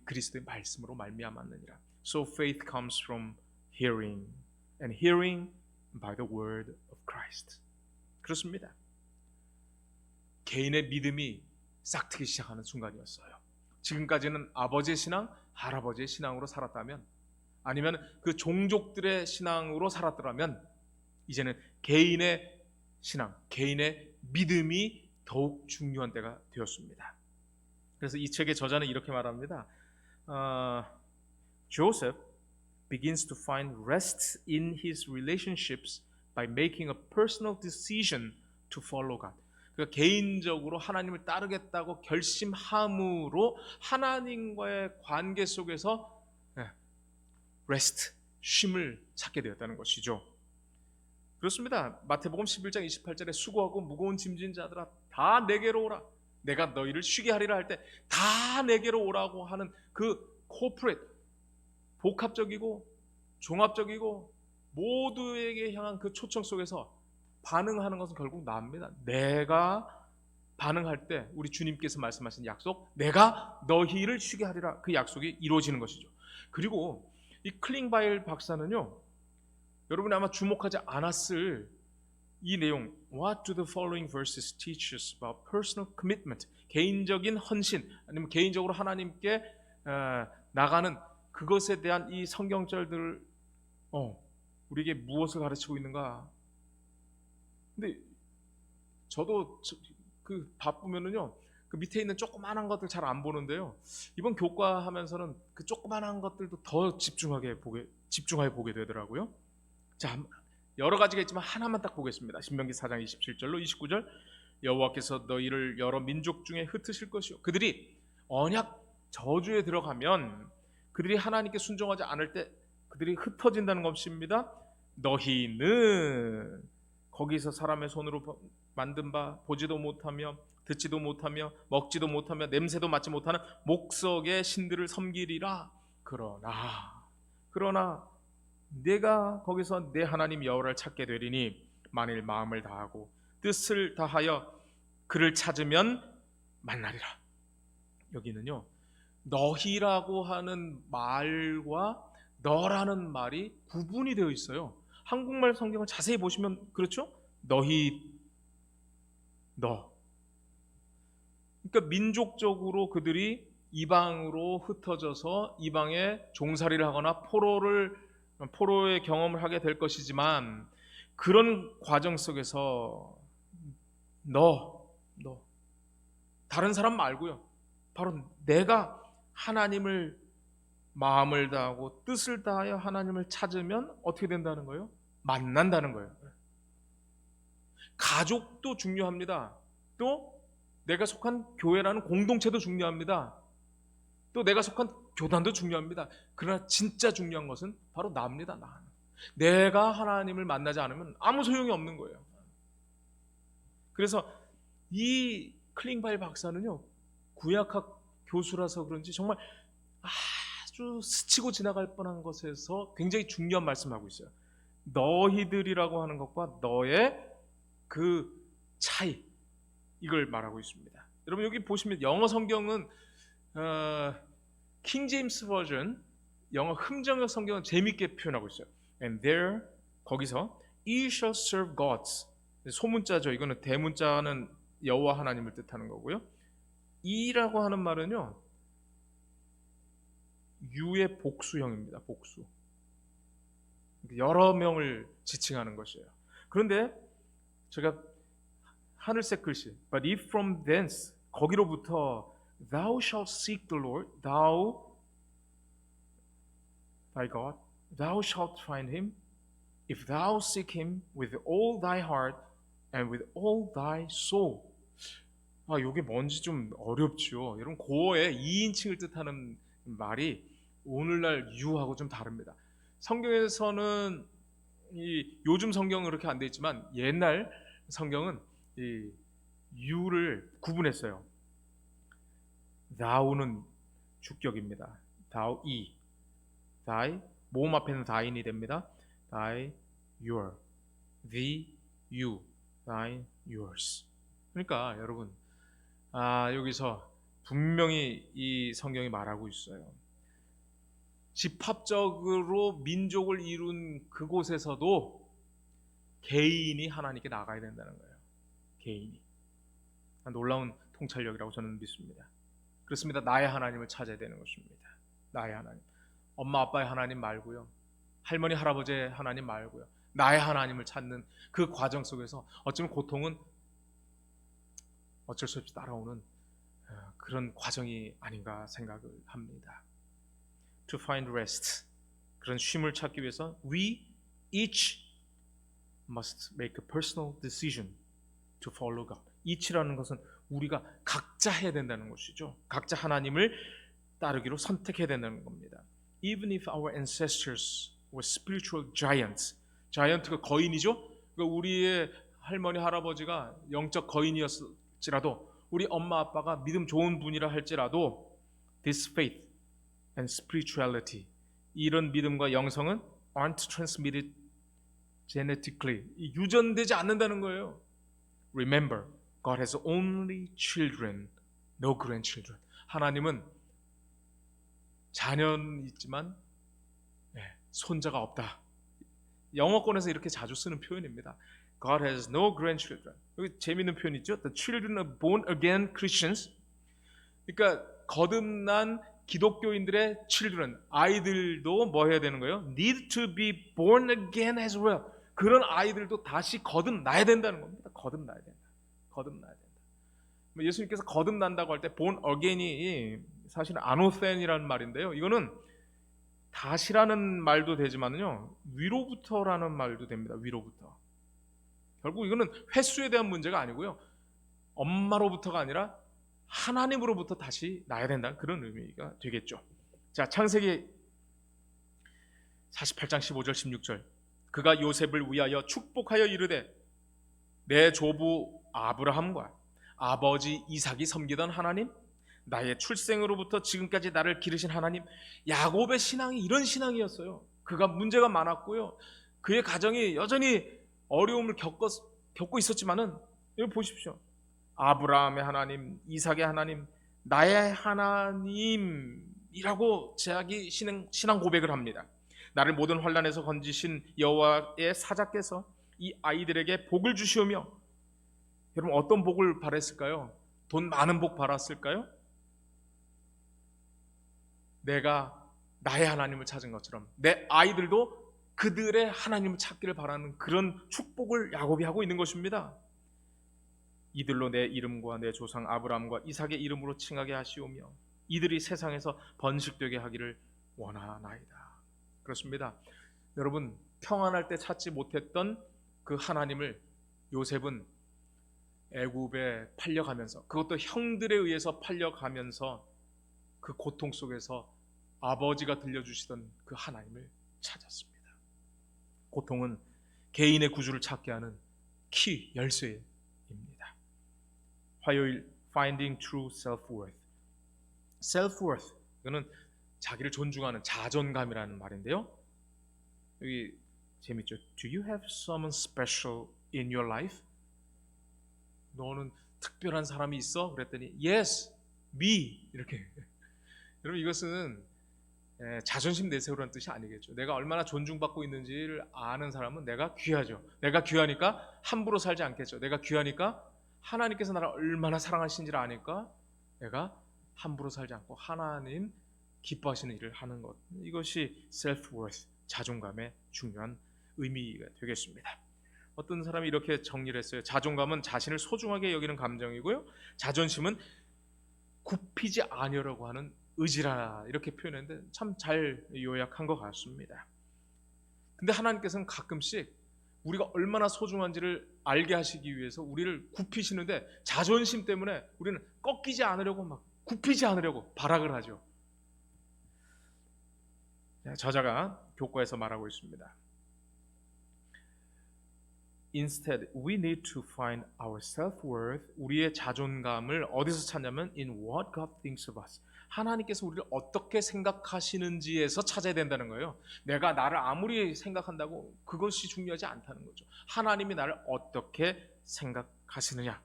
그리스도의 말씀으로 말미암았느니라. So faith comes from hearing and hearing by the word of Christ. 그렇습니다. 개인의 믿음이 싹트기 시작하는 순간이었어요. 지금까지는 아버지의 신앙, 할아버지의 신앙으로 살았다면, 아니면 그 종족들의 신앙으로 살았더라면, 이제는 개인의 신앙, 개인의 믿음이 더욱 중요한 때가 되었습니다. 그래서 이 책의 저자는 이렇게 말합니다. Joseph begins to find rest in his relationships by making a personal decision to follow God. 그러니까 개인적으로 하나님을 따르겠다고 결심함으로 하나님과의 관계 속에서 레스트, 쉼을 찾게 되었다는 것이죠. 그렇습니다. 마태복음 11장 28절에 수고하고 무거운 짐진 자들아 다 내게로 오라. 내가 너희를 쉬게 하리라 할 때 다 내게로 오라고 하는 그 코퍼레이트, 복합적이고 종합적이고 모두에게 향한 그 초청 속에서 반응하는 것은 결국 나입니다. 내가 반응할 때 우리 주님께서 말씀하신 약속, 내가 너희를 쉬게 하리라, 그 약속이 이루어지는 것이죠. 그리고 이 클링바일 박사는요, 여러분이 아마 주목하지 않았을 이 내용, What do the following verses teach us about personal commitment? 개인적인 헌신, 아니면 개인적으로 하나님께 나가는 그것에 대한 이 성경절들 우리에게 무엇을 가르치고 있는가? 근데 저도 그 바쁘면은요, 그 밑에 있는 조그만한 것들 잘 안 보는데요, 이번 교과하면서는 그 조그만한 것들도 더 집중하여 보게 되더라고요. 자, 여러 가지가 있지만 하나만 딱 보겠습니다. 신명기 4장 27절로 29절. 여호와께서 너희를 여러 민족 중에 흩으실 것이요 그들이 언약 저주에 들어가면 그들이 하나님께 순종하지 않을 때 그들이 흩어진다는 것입니다. 너희는 거기서 사람의 손으로 만든 바 보지도 못하며 듣지도 못하며 먹지도 못하며 냄새도 맡지 못하는 목석의 신들을 섬기리라. 그러나 내가 거기서 내 하나님 여호와를 찾게 되리니 만일 마음을 다하고 뜻을 다하여 그를 찾으면 만나리라. 여기는요, 너희라고 하는 말과 너라는 말이 구분이 되어 있어요. 한국말 성경을 자세히 보시면 그렇죠? 너희, 너. 그러니까 민족적으로 그들이 이방으로 흩어져서 이방에 종살이를 하거나 포로의 경험을 하게 될 것이지만 그런 과정 속에서 너 다른 사람 말고요, 바로 내가 하나님을 마음을 다하고 뜻을 다하여 하나님을 찾으면 어떻게 된다는 거예요? 만난다는 거예요. 가족도 중요합니다. 또 내가 속한 교회라는 공동체도 중요합니다. 또 내가 속한 교단도 중요합니다. 그러나 진짜 중요한 것은 바로 나입니다. 나. 내가 하나님을 만나지 않으면 아무 소용이 없는 거예요. 그래서 이 클링바일 박사는요, 구약학 교수라서 그런지 정말 아주 스치고 지나갈 뻔한 것에서 굉장히 중요한 말씀을 하고 있어요. 너희들이라고 하는 것과 너의 그 차이, 이걸 말하고 있습니다. 여러분 여기 보시면 영어 성경은 킹 제임스 버전, 영어 흠정역 성경은 재밌게 표현하고 있어요. And there, 거기서 ye shall serve gods, 소문자죠. 이거는 대문자는 여호와 하나님을 뜻하는 거고요. 이라고 하는 말은요, 유의 복수형입니다. 복수. 여러 명을 지칭하는 것이에요. 그런데 제가 하늘색 글씨, but if from thence, 거기로부터 thou shalt seek the Lord, thou, thy God, thou shalt find him, if thou seek him with all thy heart and with all thy soul. 이게 뭔지 좀 어렵죠. 여러분 고어의 2인칭을 뜻하는 말이 오늘날 유하고 좀 다릅니다. 성경에서는 요즘 성경은 그렇게 안 돼 있지만 옛날 성경은 이 유를 구분했어요. thou는 주격입니다. thou, thy, 모음 앞에는 thy인이 됩니다. thy, your, thee, you, thine, yours. 그러니까 여러분, 여기서 분명히 이 성경이 말하고 있어요. 집합적으로 민족을 이룬 그곳에서도 개인이 하나님께 나가야 된다는 거예요. 개인이. 놀라운 통찰력이라고 저는 믿습니다. 그렇습니다. 나의 하나님을 찾아야 되는 것입니다. 나의 하나님. 엄마 아빠의 하나님 말고요, 할머니 할아버지의 하나님 말고요, 나의 하나님을 찾는 그 과정 속에서 어쩌면 고통은 어쩔 수 없이 따라오는 그런 과정이 아닌가 생각을 합니다. To find rest, 그런 쉼을 찾기 위해서 we each must make a personal decision to follow God. each라는 것은 우리가 각자 해야 된다는 것이죠. 각자 하나님을 따르기로 선택해야 된다는 겁니다. Even if our ancestors were spiritual giants, 자이언트가 거인이죠. 그러니까 우리의 할머니 할아버지가 영적 거인이었을지라도, 우리 엄마 아빠가 믿음 좋은 분이라 할지라도, this faith and spirituality, 이런 믿음과 영성은 aren't transmitted genetically, 유전되지 않는다는 거예요. Remember, God has only children, no grandchildren. 하나님은 자녀는 있지만 손자가 없다. 영어권에서 이렇게 자주 쓰는 표현입니다. God has no grandchildren. 여기 재미있는 표현 있죠? The children of born again Christians. 그러니까 거듭난 기독교인들의 children, 아이들도 뭐 해야 되는 거예요? Need to be born again as well. 그런 아이들도 다시 거듭나야 된다는 겁니다. 거듭나야 된다. 거듭나야 된다. 예수님께서 거듭난다고 할 때 born again이 사실은 아노센이라는 말인데요. 이거는 다시라는 말도 되지만요, 위로부터라는 말도 됩니다. 위로부터. 결국 이거는 횟수에 대한 문제가 아니고요, 엄마로부터가 아니라 하나님으로부터 다시 나야 된다는 그런 의미가 되겠죠. 자, 창세기 48장 15절 16절. 그가 요셉을 위하여 축복하여 이르되 내 조부 아브라함과 아버지 이삭이 섬기던 하나님, 나의 출생으로부터 지금까지 나를 기르신 하나님. 야곱의 신앙이 이런 신앙이었어요. 그가 문제가 많았고요, 그의 가정이 여전히 어려움을 겪고 있었지만은 여기 보십시오. 아브라함의 하나님, 이삭의 하나님, 나의 하나님이라고 자기 신앙 고백을 합니다. 나를 모든 환난에서 건지신 여호와의 사자께서 이 아이들에게 복을 주시오며, 여러분 어떤 복을 바랬을까요? 돈 많은 복 바랐을까요? 내가 나의 하나님을 찾은 것처럼 내 아이들도 그들의 하나님을 찾기를 바라는 그런 축복을 야곱이 하고 있는 것입니다. 이들로 내 이름과 내 조상 아브라함과 이삭의 이름으로 칭하게 하시오며 이들이 세상에서 번식되게 하기를 원하나이다. 그렇습니다. 여러분, 평안할 때 찾지 못했던 그 하나님을 요셉은 애굽에 팔려가면서, 그것도 형들에 의해서 팔려가면서 그 고통 속에서 아버지가 들려주시던 그 하나님을 찾았습니다. 고통은 개인의 구주를 찾게 하는 키, 열쇠입니다. 화요일 Finding True Self-Worth. Self-worth, 이거는 자기를 존중하는 자존감이라는 말인데요, 여기 재밌죠? Do you have someone special in your life? 너는 특별한 사람이 있어? 그랬더니 Yes, me. 이렇게. 여러분, 이것은 자존심 내세우라는 뜻이 아니겠죠. 내가 얼마나 존중받고 있는지를 아는 사람은 내가 귀하죠. 내가 귀하니까 함부로 살지 않겠죠. 내가 귀하니까 하나님께서 나를 얼마나 사랑하시는지를 아니까 내가 함부로 살지 않고 하나님 기뻐하시는 일을 하는 것. 이것이 self-worth, 자존감의 중요한 의미가 되겠습니다. 어떤 사람이 이렇게 정리를 했어요. 자존감은 자신을 소중하게 여기는 감정이고요, 자존심은 굽히지 아니하려고 하는 의지라, 이렇게 표현했는데 참 잘 요약한 것 같습니다. 근데 하나님께서는 가끔씩 우리가 얼마나 소중한지를 알게 하시기 위해서 우리를 굽히시는데, 자존심 때문에 우리는 꺾이지 않으려고, 막 굽히지 않으려고 발악을 하죠. 저자가 교과에서 말하고 있습니다. Instead, we need to find our self-worth. 우리의 자존감을 어디서 찾냐면 in what God thinks of us. 하나님께서 우리를 어떻게 생각하시는지에서 찾아야 된다는 거예요. 내가 나를 아무리 생각한다고 그것이 중요하지 않다는 거죠. 하나님이 나를 어떻게 생각하시느냐.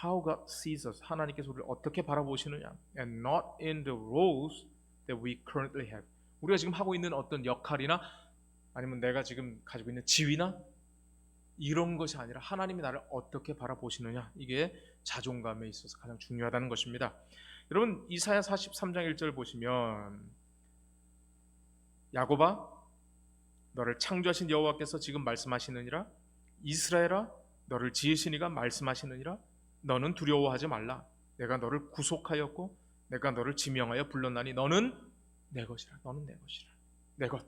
How God sees us. 하나님께서 우리를 어떻게 바라보시느냐. And not in the roles that we currently have. 우리가 지금 하고 있는 어떤 역할이나 아니면 내가 지금 가지고 있는 지위나 이런 것이 아니라 하나님이 나를 어떻게 바라보시느냐, 이게 자존감에 있어서 가장 중요하다는 것입니다. 여러분, 이사야 43장 1절 보시면 야곱아, 너를 창조하신 여호와께서 지금 말씀하시느니라. 이스라엘아, 너를 지으신 이가 말씀하시느니라. 너는 두려워하지 말라. 내가 너를 구속하였고 내가 너를 지명하여 불렀나니 너는 내 것이라. 너는 내 것이라. 내 것.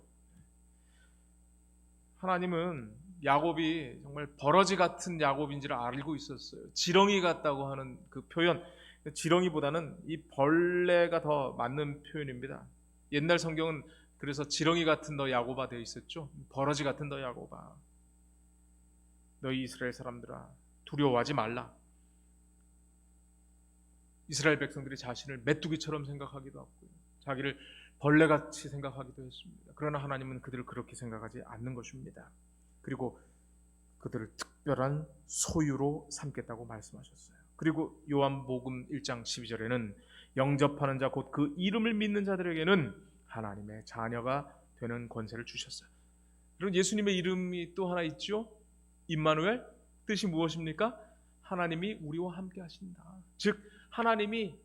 하나님은 야곱이 정말 버러지 같은 야곱인지를 알고 있었어요. 지렁이 같다고 하는 그 표현, 지렁이보다는 이 벌레가 더 맞는 표현입니다. 옛날 성경은 그래서 지렁이 같은 너 야곱아 되어 있었죠. 버러지 같은 너 야곱아, 너희 이스라엘 사람들아 두려워하지 말라. 이스라엘 백성들이 자신을 메뚜기처럼 생각하기도 하고 자기를 벌레같이 생각하기도 했습니다. 그러나 하나님은 그들을 그렇게 생각하지 않는 것입니다. 그리고 그들을 특별한 소유로 삼겠다고 말씀하셨어요. 그리고 요한복음 1장 12절에는 영접하는 자 곧 그 이름을 믿는 자들에게는 하나님의 자녀가 되는 권세를 주셨어요. 여러분, 예수님의 이름이 또 하나 있죠. 임마누엘, 뜻이 무엇입니까? 하나님이 우리와 함께 하신다. 즉 하나님이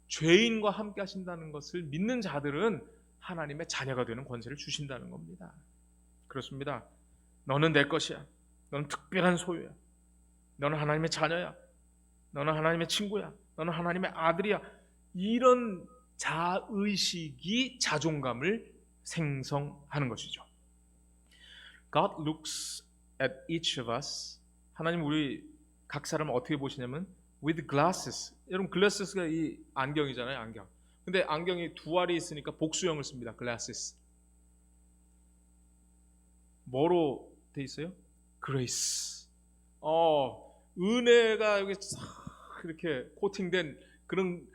죄인과 함께 하신다는 것을 믿는 자들은 하나님의 자녀가 되는 권세를 주신다는 겁니다. 그렇습니다. 너는 내 것이야. 너는 특별한 소유야. 너는 하나님의 자녀야. 너는 하나님의 친구야. 너는 하나님의 아들이야. 이런 자의식이 자존감을 생성하는 것이죠. God looks at each of us 하나님 우리 각 사람을 어떻게 보시냐면 with glasses. 여러분 glases가 이 안경이잖아요, 안경. 근데 안경이 두 알이 있으니까 복수형을 씁니다. glasses. 뭐로 돼 있어요? grace. 은혜가 여기 싹 이렇게 코팅된 그런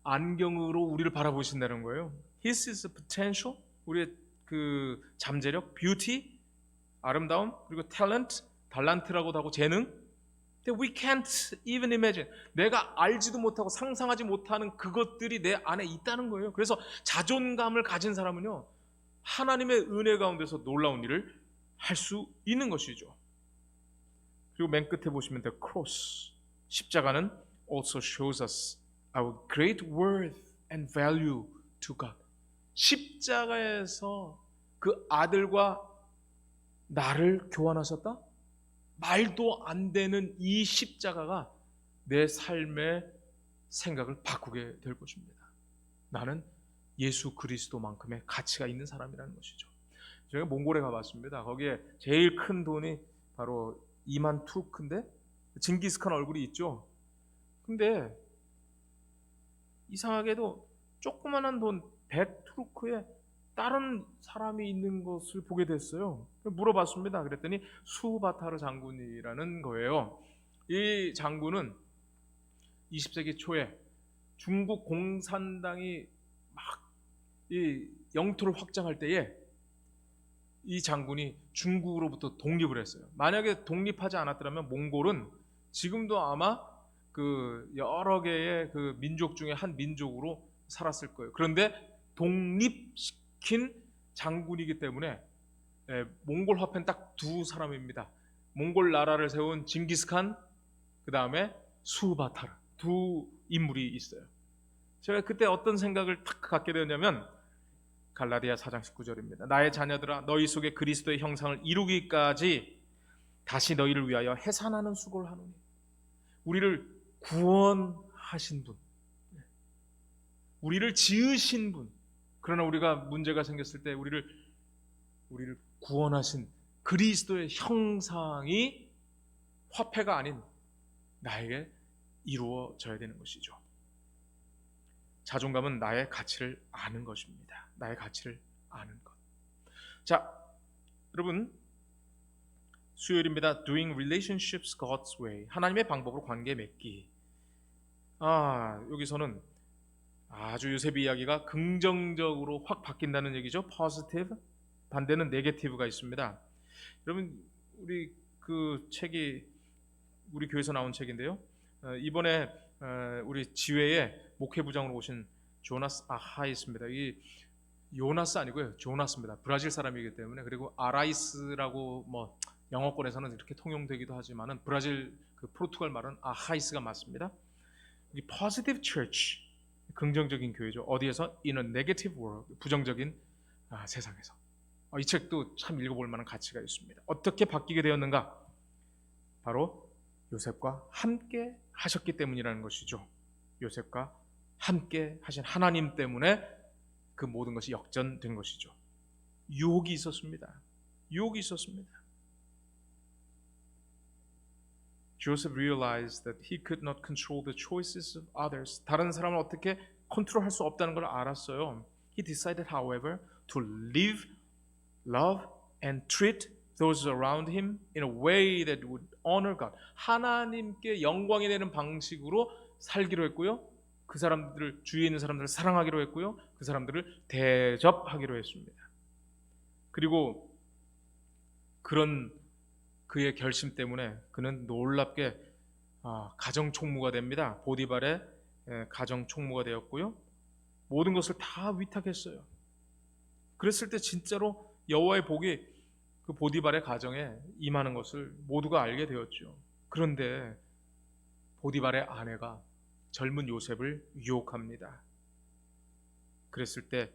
안경으로 우리를 바라보신다는 거예요. His is potential. 우리의 그 잠재력, beauty, 아름다움, 그리고 talent, 달란트라고도 하고 재능. 근데 we can't even imagine. 내가 알지도 못하고 상상하지 못하는 그것들이 내 안에 있다는 거예요. 그래서 자존감을 가진 사람은요, 하나님의 은혜 가운데서 놀라운 일을 할 수 있는 것이죠. 그리고 맨 끝에 보시면 the cross, 십자가는 also shows us our great worth and value to God. 십자가에서 그 아들과 나를 교환하셨다? 말도 안 되는 이 십자가가 내 삶의 생각을 바꾸게 될 것입니다. 나는 예수 그리스도만큼의 가치가 있는 사람이라는 것이죠. 제가 몽골에 가봤습니다. 거기에 제일 큰 돈이 바로 2만 투르크인데 징기스칸 얼굴이 있죠. 근데 이상하게도 조그만한 돈 100투르크에 다른 사람이 있는 것을 보게 됐어요. 물어봤습니다. 그랬더니 수바타르 장군이라는 거예요. 이 장군은 20세기 초에 중국 공산당이 막 이 영토를 확장할 때에 이 장군이 중국으로부터 독립을 했어요. 만약에 독립하지 않았더라면 몽골은 지금도 아마 그 여러 개의 그 민족 중에 한 민족으로 살았을 거예요. 그런데 독립시킨 장군이기 때문에 몽골 화폐는 딱 두 사람입니다. 몽골 나라를 세운 징기스칸, 그 다음에 수바타르, 두 인물이 있어요. 제가 그때 어떤 생각을 탁 갖게 되었냐면 갈라디아 4장 19절입니다. 나의 자녀들아 너희 속에 그리스도의 형상을 이루기까지 다시 너희를 위하여 해산하는 수고를 하노니. 우리를 구원하신 분, 우리를 지으신 분, 그러나 우리가 문제가 생겼을 때 우리를 구원하신 그리스도의 형상이 화폐가 아닌 나에게 이루어져야 되는 것이죠. 자존감은 나의 가치를 아는 것입니다. 나의 가치를 아는 것. 자, 여러분 수요일입니다. Doing relationships God's way. 하나님의 방법으로 관계 맺기. 여기서는 아주 요셉의 이야기가 긍정적으로 확 바뀐다는 얘기죠. positive. 반대는 negative가 있습니다. 여러분 우리 그 책이 우리 교회에서 나온 책인데요. 이번에 우리 지회에 목회부장으로 오신 조나스 아하 있습니다. 이 요나스 아니고요, 조나스입니다. 브라질 사람이기 때문에. 그리고 아라이스라고 뭐 영어권에서는 이렇게 통용되기도 하지만은 브라질 그 포르투갈 말은 아하이스가 맞습니다. 이 positive church, 긍정적인 교회죠. 어디에서? In a negative world, 부정적인 세상에서. 이 책도 참 읽어볼 만한 가치가 있습니다. 어떻게 바뀌게 되었는가? 바로 요셉과 함께 하셨기 때문이라는 것이죠. 요셉과 함께 하신 하나님 때문에 그 모든 것이 역전된 것이죠. 유혹이 있었습니다. 유혹이 있었습니다. Joseph realized that he could not control the choices of others. 다른 사람을 어떻게 컨트롤할 수 없다는 걸 알았어요. He decided, however, to live, love, and treat those around him in a way that would honor God. 하나님께 영광이 되는 방식으로 살기로 했고요. 그 사람들을, 주위에 있는 사람들을 사랑하기로 했고요. 그 사람들을 대접하기로 했습니다. 그리고 그런 그의 결심 때문에 그는 놀랍게 가정 총무가 됩니다. 보디발의 가정 총무가 되었고요. 모든 것을 다 위탁했어요. 그랬을 때 진짜로 여호와의 복이 그 보디발의 가정에 임하는 것을 모두가 알게 되었죠. 그런데 보디발의 아내가 젊은 요셉을 유혹합니다. 그랬을 때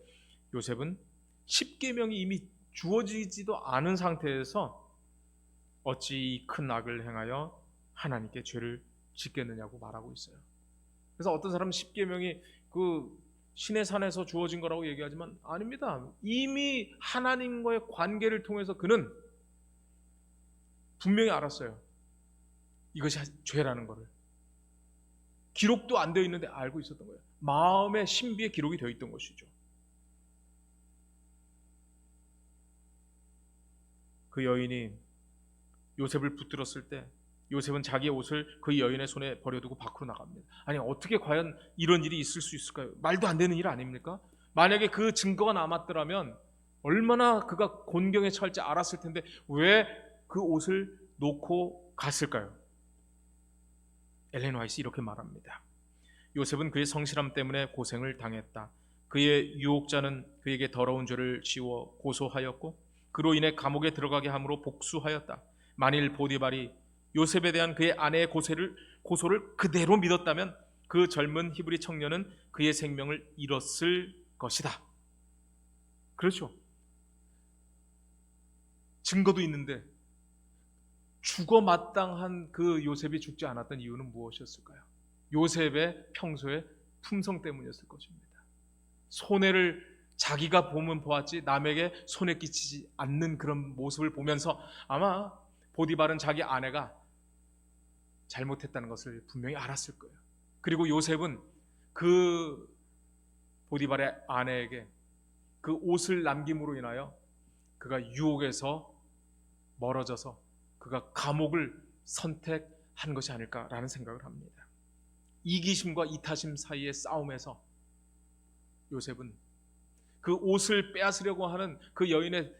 요셉은 십계명이 이미 주어지지도 않은 상태에서 어찌 이 큰 악을 행하여 하나님께 죄를 짓겠느냐고 말하고 있어요. 그래서 어떤 사람은 십계명이 그 신의 산에서 주어진 거라고 얘기하지만 아닙니다. 이미 하나님과의 관계를 통해서 그는 분명히 알았어요. 이것이 죄라는 것을 기록도 안 되어 있는데 알고 있었던 거예요. 마음의 신비에 기록이 되어 있던 것이죠. 그 여인이 요셉을 붙들었을 때 요셉은 자기의 옷을 그 여인의 손에 버려두고 밖으로 나갑니다. 아니, 어떻게 과연 이런 일이 있을 수 있을까요? 말도 안 되는 일 아닙니까? 만약에 그 증거가 남았더라면 얼마나 그가 곤경에 처할지 알았을 텐데 왜 그 옷을 놓고 갔을까요? 엘렌 화이트 이렇게 말합니다. 요셉은 그의 성실함 때문에 고생을 당했다. 그의 유혹자는 그에게 더러운 죄를 지워 고소하였고 그로 인해 감옥에 들어가게 함으로 복수하였다. 만일 보디발이 요셉에 대한 그의 아내의 고소를 그대로 믿었다면 그 젊은 히브리 청년은 그의 생명을 잃었을 것이다. 그렇죠. 증거도 있는데 죽어 마땅한 그 요셉이 죽지 않았던 이유는 무엇이었을까요? 요셉의 평소의 품성 때문이었을 것입니다. 손해를 자기가 보면 보았지 남에게 손해 끼치지 않는 그런 모습을 보면서 아마 보디발은 자기 아내가 잘못했다는 것을 분명히 알았을 거예요. 그리고 요셉은 그 보디발의 아내에게 그 옷을 남김으로 인하여 그가 유혹에서 멀어져서 그가 감옥을 선택한 것이 아닐까라는 생각을 합니다. 이기심과 이타심 사이의 싸움에서 요셉은 그 옷을 빼앗으려고 하는 그 여인의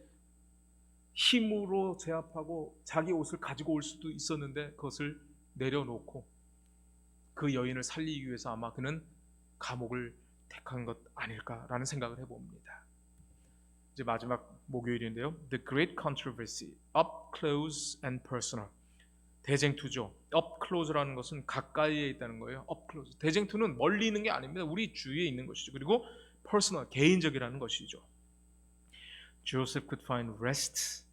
힘으로 제압하고 자기 옷을 가지고 올 수도 있었는데 그것을 내려놓고 그 여인을 살리기 위해서 아마 그는 감옥을 택한 것 아닐까라는 생각을 해봅니다. 이제 마지막 목요일인데요. The Great Controversy, Up Close and Personal. 대쟁투죠. Up Close라는 것은 가까이에 있다는 거예요. Up Close. 대쟁투는 멀리 있는 게 아닙니다. 우리 주위에 있는 것이죠. 그리고 Personal, 개인적이라는 것이죠. Joseph could find rest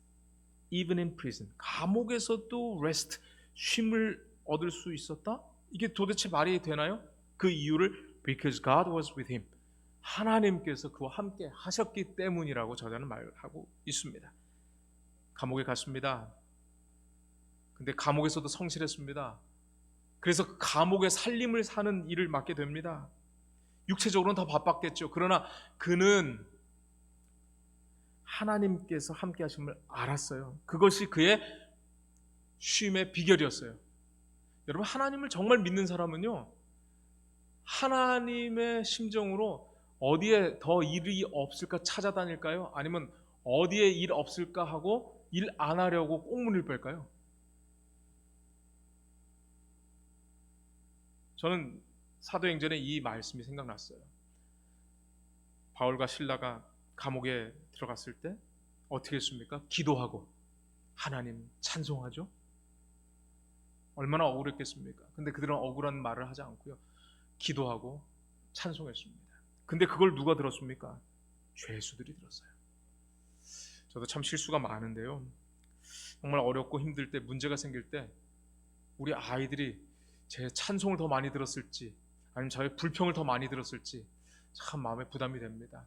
even in prison. 감옥에서도 rest, 쉼을 얻을 수 있었다? 이게 도대체 말이 되나요? 그 이유를 because God was with him. 하나님께서 그와 함께 하셨기 때문이라고 저자는 말하고 있습니다. 감옥에 갔습니다. 근데 감옥에서도 성실했습니다. 그래서 그 감옥의 살림을 사는 일을 맡게 됩니다. 육체적으로는 더 바빴겠죠. 그러나 그는 하나님께서 함께 하심을 알았어요. 그것이 그의 쉼의 비결이었어요. 여러분, 하나님을 정말 믿는 사람은요, 하나님의 심정으로 어디에 더 일이 없을까 찾아다닐까요? 아니면 어디에 일 없을까 하고 일 안 하려고 꽁무니를 뺄까요? 저는 사도행전에 이 말씀이 생각났어요. 바울과 실라가 감옥에 들어갔을 때 어떻게 했습니까? 기도하고 하나님 찬송하죠. 얼마나 억울했겠습니까? 근데 그들은 억울한 말을 하지 않고요, 기도하고 찬송했습니다. 근데 그걸 누가 들었습니까? 죄수들이 들었어요. 저도 참 실수가 많은데요, 정말 어렵고 힘들 때, 문제가 생길 때 우리 아이들이 제 찬송을 더 많이 들었을지 아니면 저의 불평을 더 많이 들었을지 참 마음에 부담이 됩니다.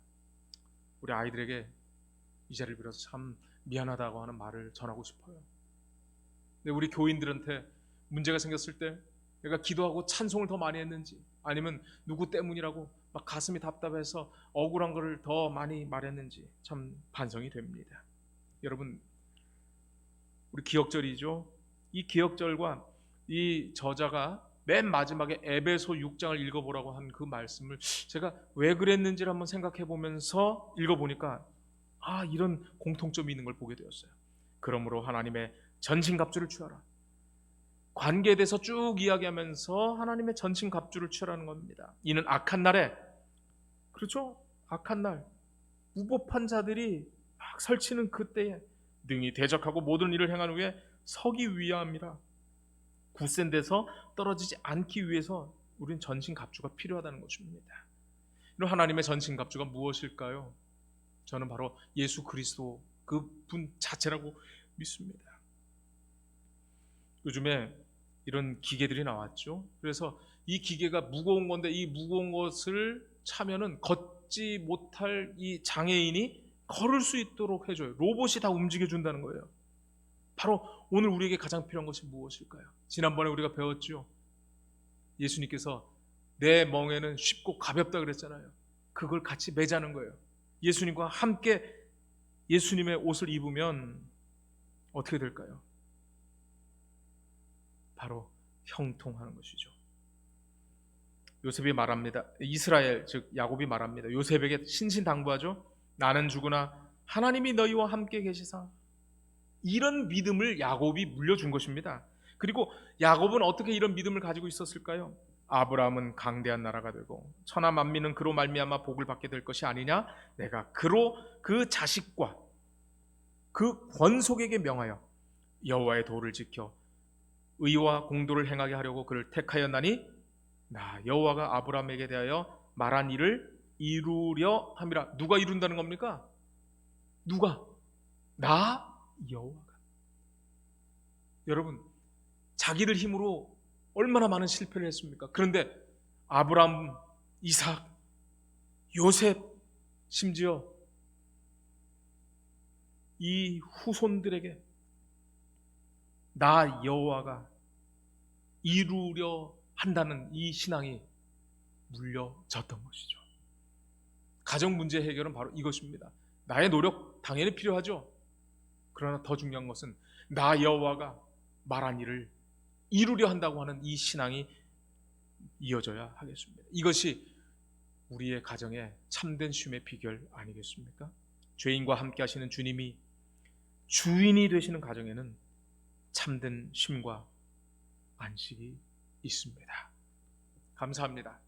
우리 아이들에게 이 자리를 빌어서 참 미안하다고 하는 말을 전하고 싶어요. 근데 우리 교인들한테 문제가 생겼을 때 내가 기도하고 찬송을 더 많이 했는지 아니면 누구 때문이라고 막 가슴이 답답해서 억울한 것을 더 많이 말했는지 참 반성이 됩니다. 여러분, 우리 기억절이죠. 이 기억절과 이 저자가 맨 마지막에 에베소 6장을 읽어보라고 한 그 말씀을 제가 왜 그랬는지를 한번 생각해 보면서 읽어보니까 이런 공통점이 있는 걸 보게 되었어요. 그러므로 하나님의 전신갑주를 취하라. 관계에 대해서 쭉 이야기하면서 하나님의 전신갑주를 취하라는 겁니다. 이는 악한 날에, 그렇죠? 악한 날 무법한 자들이 막 설치는 그때에 능히 대적하고 모든 일을 행한 후에 서기 위함이라. 굳센 데서 떨어지지 않기 위해서 우린 전신갑주가 필요하다는 것입니다. 이런 하나님의 전신갑주가 무엇일까요? 저는 바로 예수 그리스도 그분 자체라고 믿습니다. 요즘에 이런 기계들이 나왔죠. 그래서 이 기계가 무거운 건데 이 무거운 것을 차면은 걷지 못할 이 장애인이 걸을 수 있도록 해줘요. 로봇이 다 움직여준다는 거예요. 바로 오늘 우리에게 가장 필요한 것이 무엇일까요? 지난번에 우리가 배웠죠. 예수님께서 내 멍에는 쉽고 가볍다 그랬잖아요. 그걸 같이 매자는 거예요. 예수님과 함께 예수님의 옷을 입으면 어떻게 될까요? 바로 형통하는 것이죠. 요셉이 말합니다. 이스라엘 즉 야곱이 말합니다. 요셉에게 신신당부하죠. 나는 죽으나 하나님이 너희와 함께 계시사. 이런 믿음을 야곱이 물려준 것입니다. 그리고 야곱은 어떻게 이런 믿음을 가지고 있었을까요? 아브라함은 강대한 나라가 되고 천하 만민은 그로 말미암아 복을 받게 될 것이 아니냐. 내가 그로 그 자식과 그 권속에게 명하여 여호와의 도를 지켜 의와 공도를 행하게 하려고 그를 택하였나니 나 여호와가 아브라함에게 대하여 말한 일을 이루려 함이라. 누가 이룬다는 겁니까? 누가? 나 여호와가. 여러분, 자기들 힘으로 얼마나 많은 실패를 했습니까? 그런데 아브라함, 이삭, 요셉, 심지어 이 후손들에게 나 여호와가 이루려 한다는 이 신앙이 물려졌던 것이죠. 가정 문제 해결은 바로 이것입니다. 나의 노력 당연히 필요하죠. 그러나 더 중요한 것은 나 여호와가 말한 일을 이루려 한다고 하는 이 신앙이 이어져야 하겠습니다. 이것이 우리의 가정의 참된 쉼의 비결 아니겠습니까? 죄인과 함께 하시는 주님이 주인이 되시는 가정에는 참된 쉼과 안식이 있습니다. 감사합니다.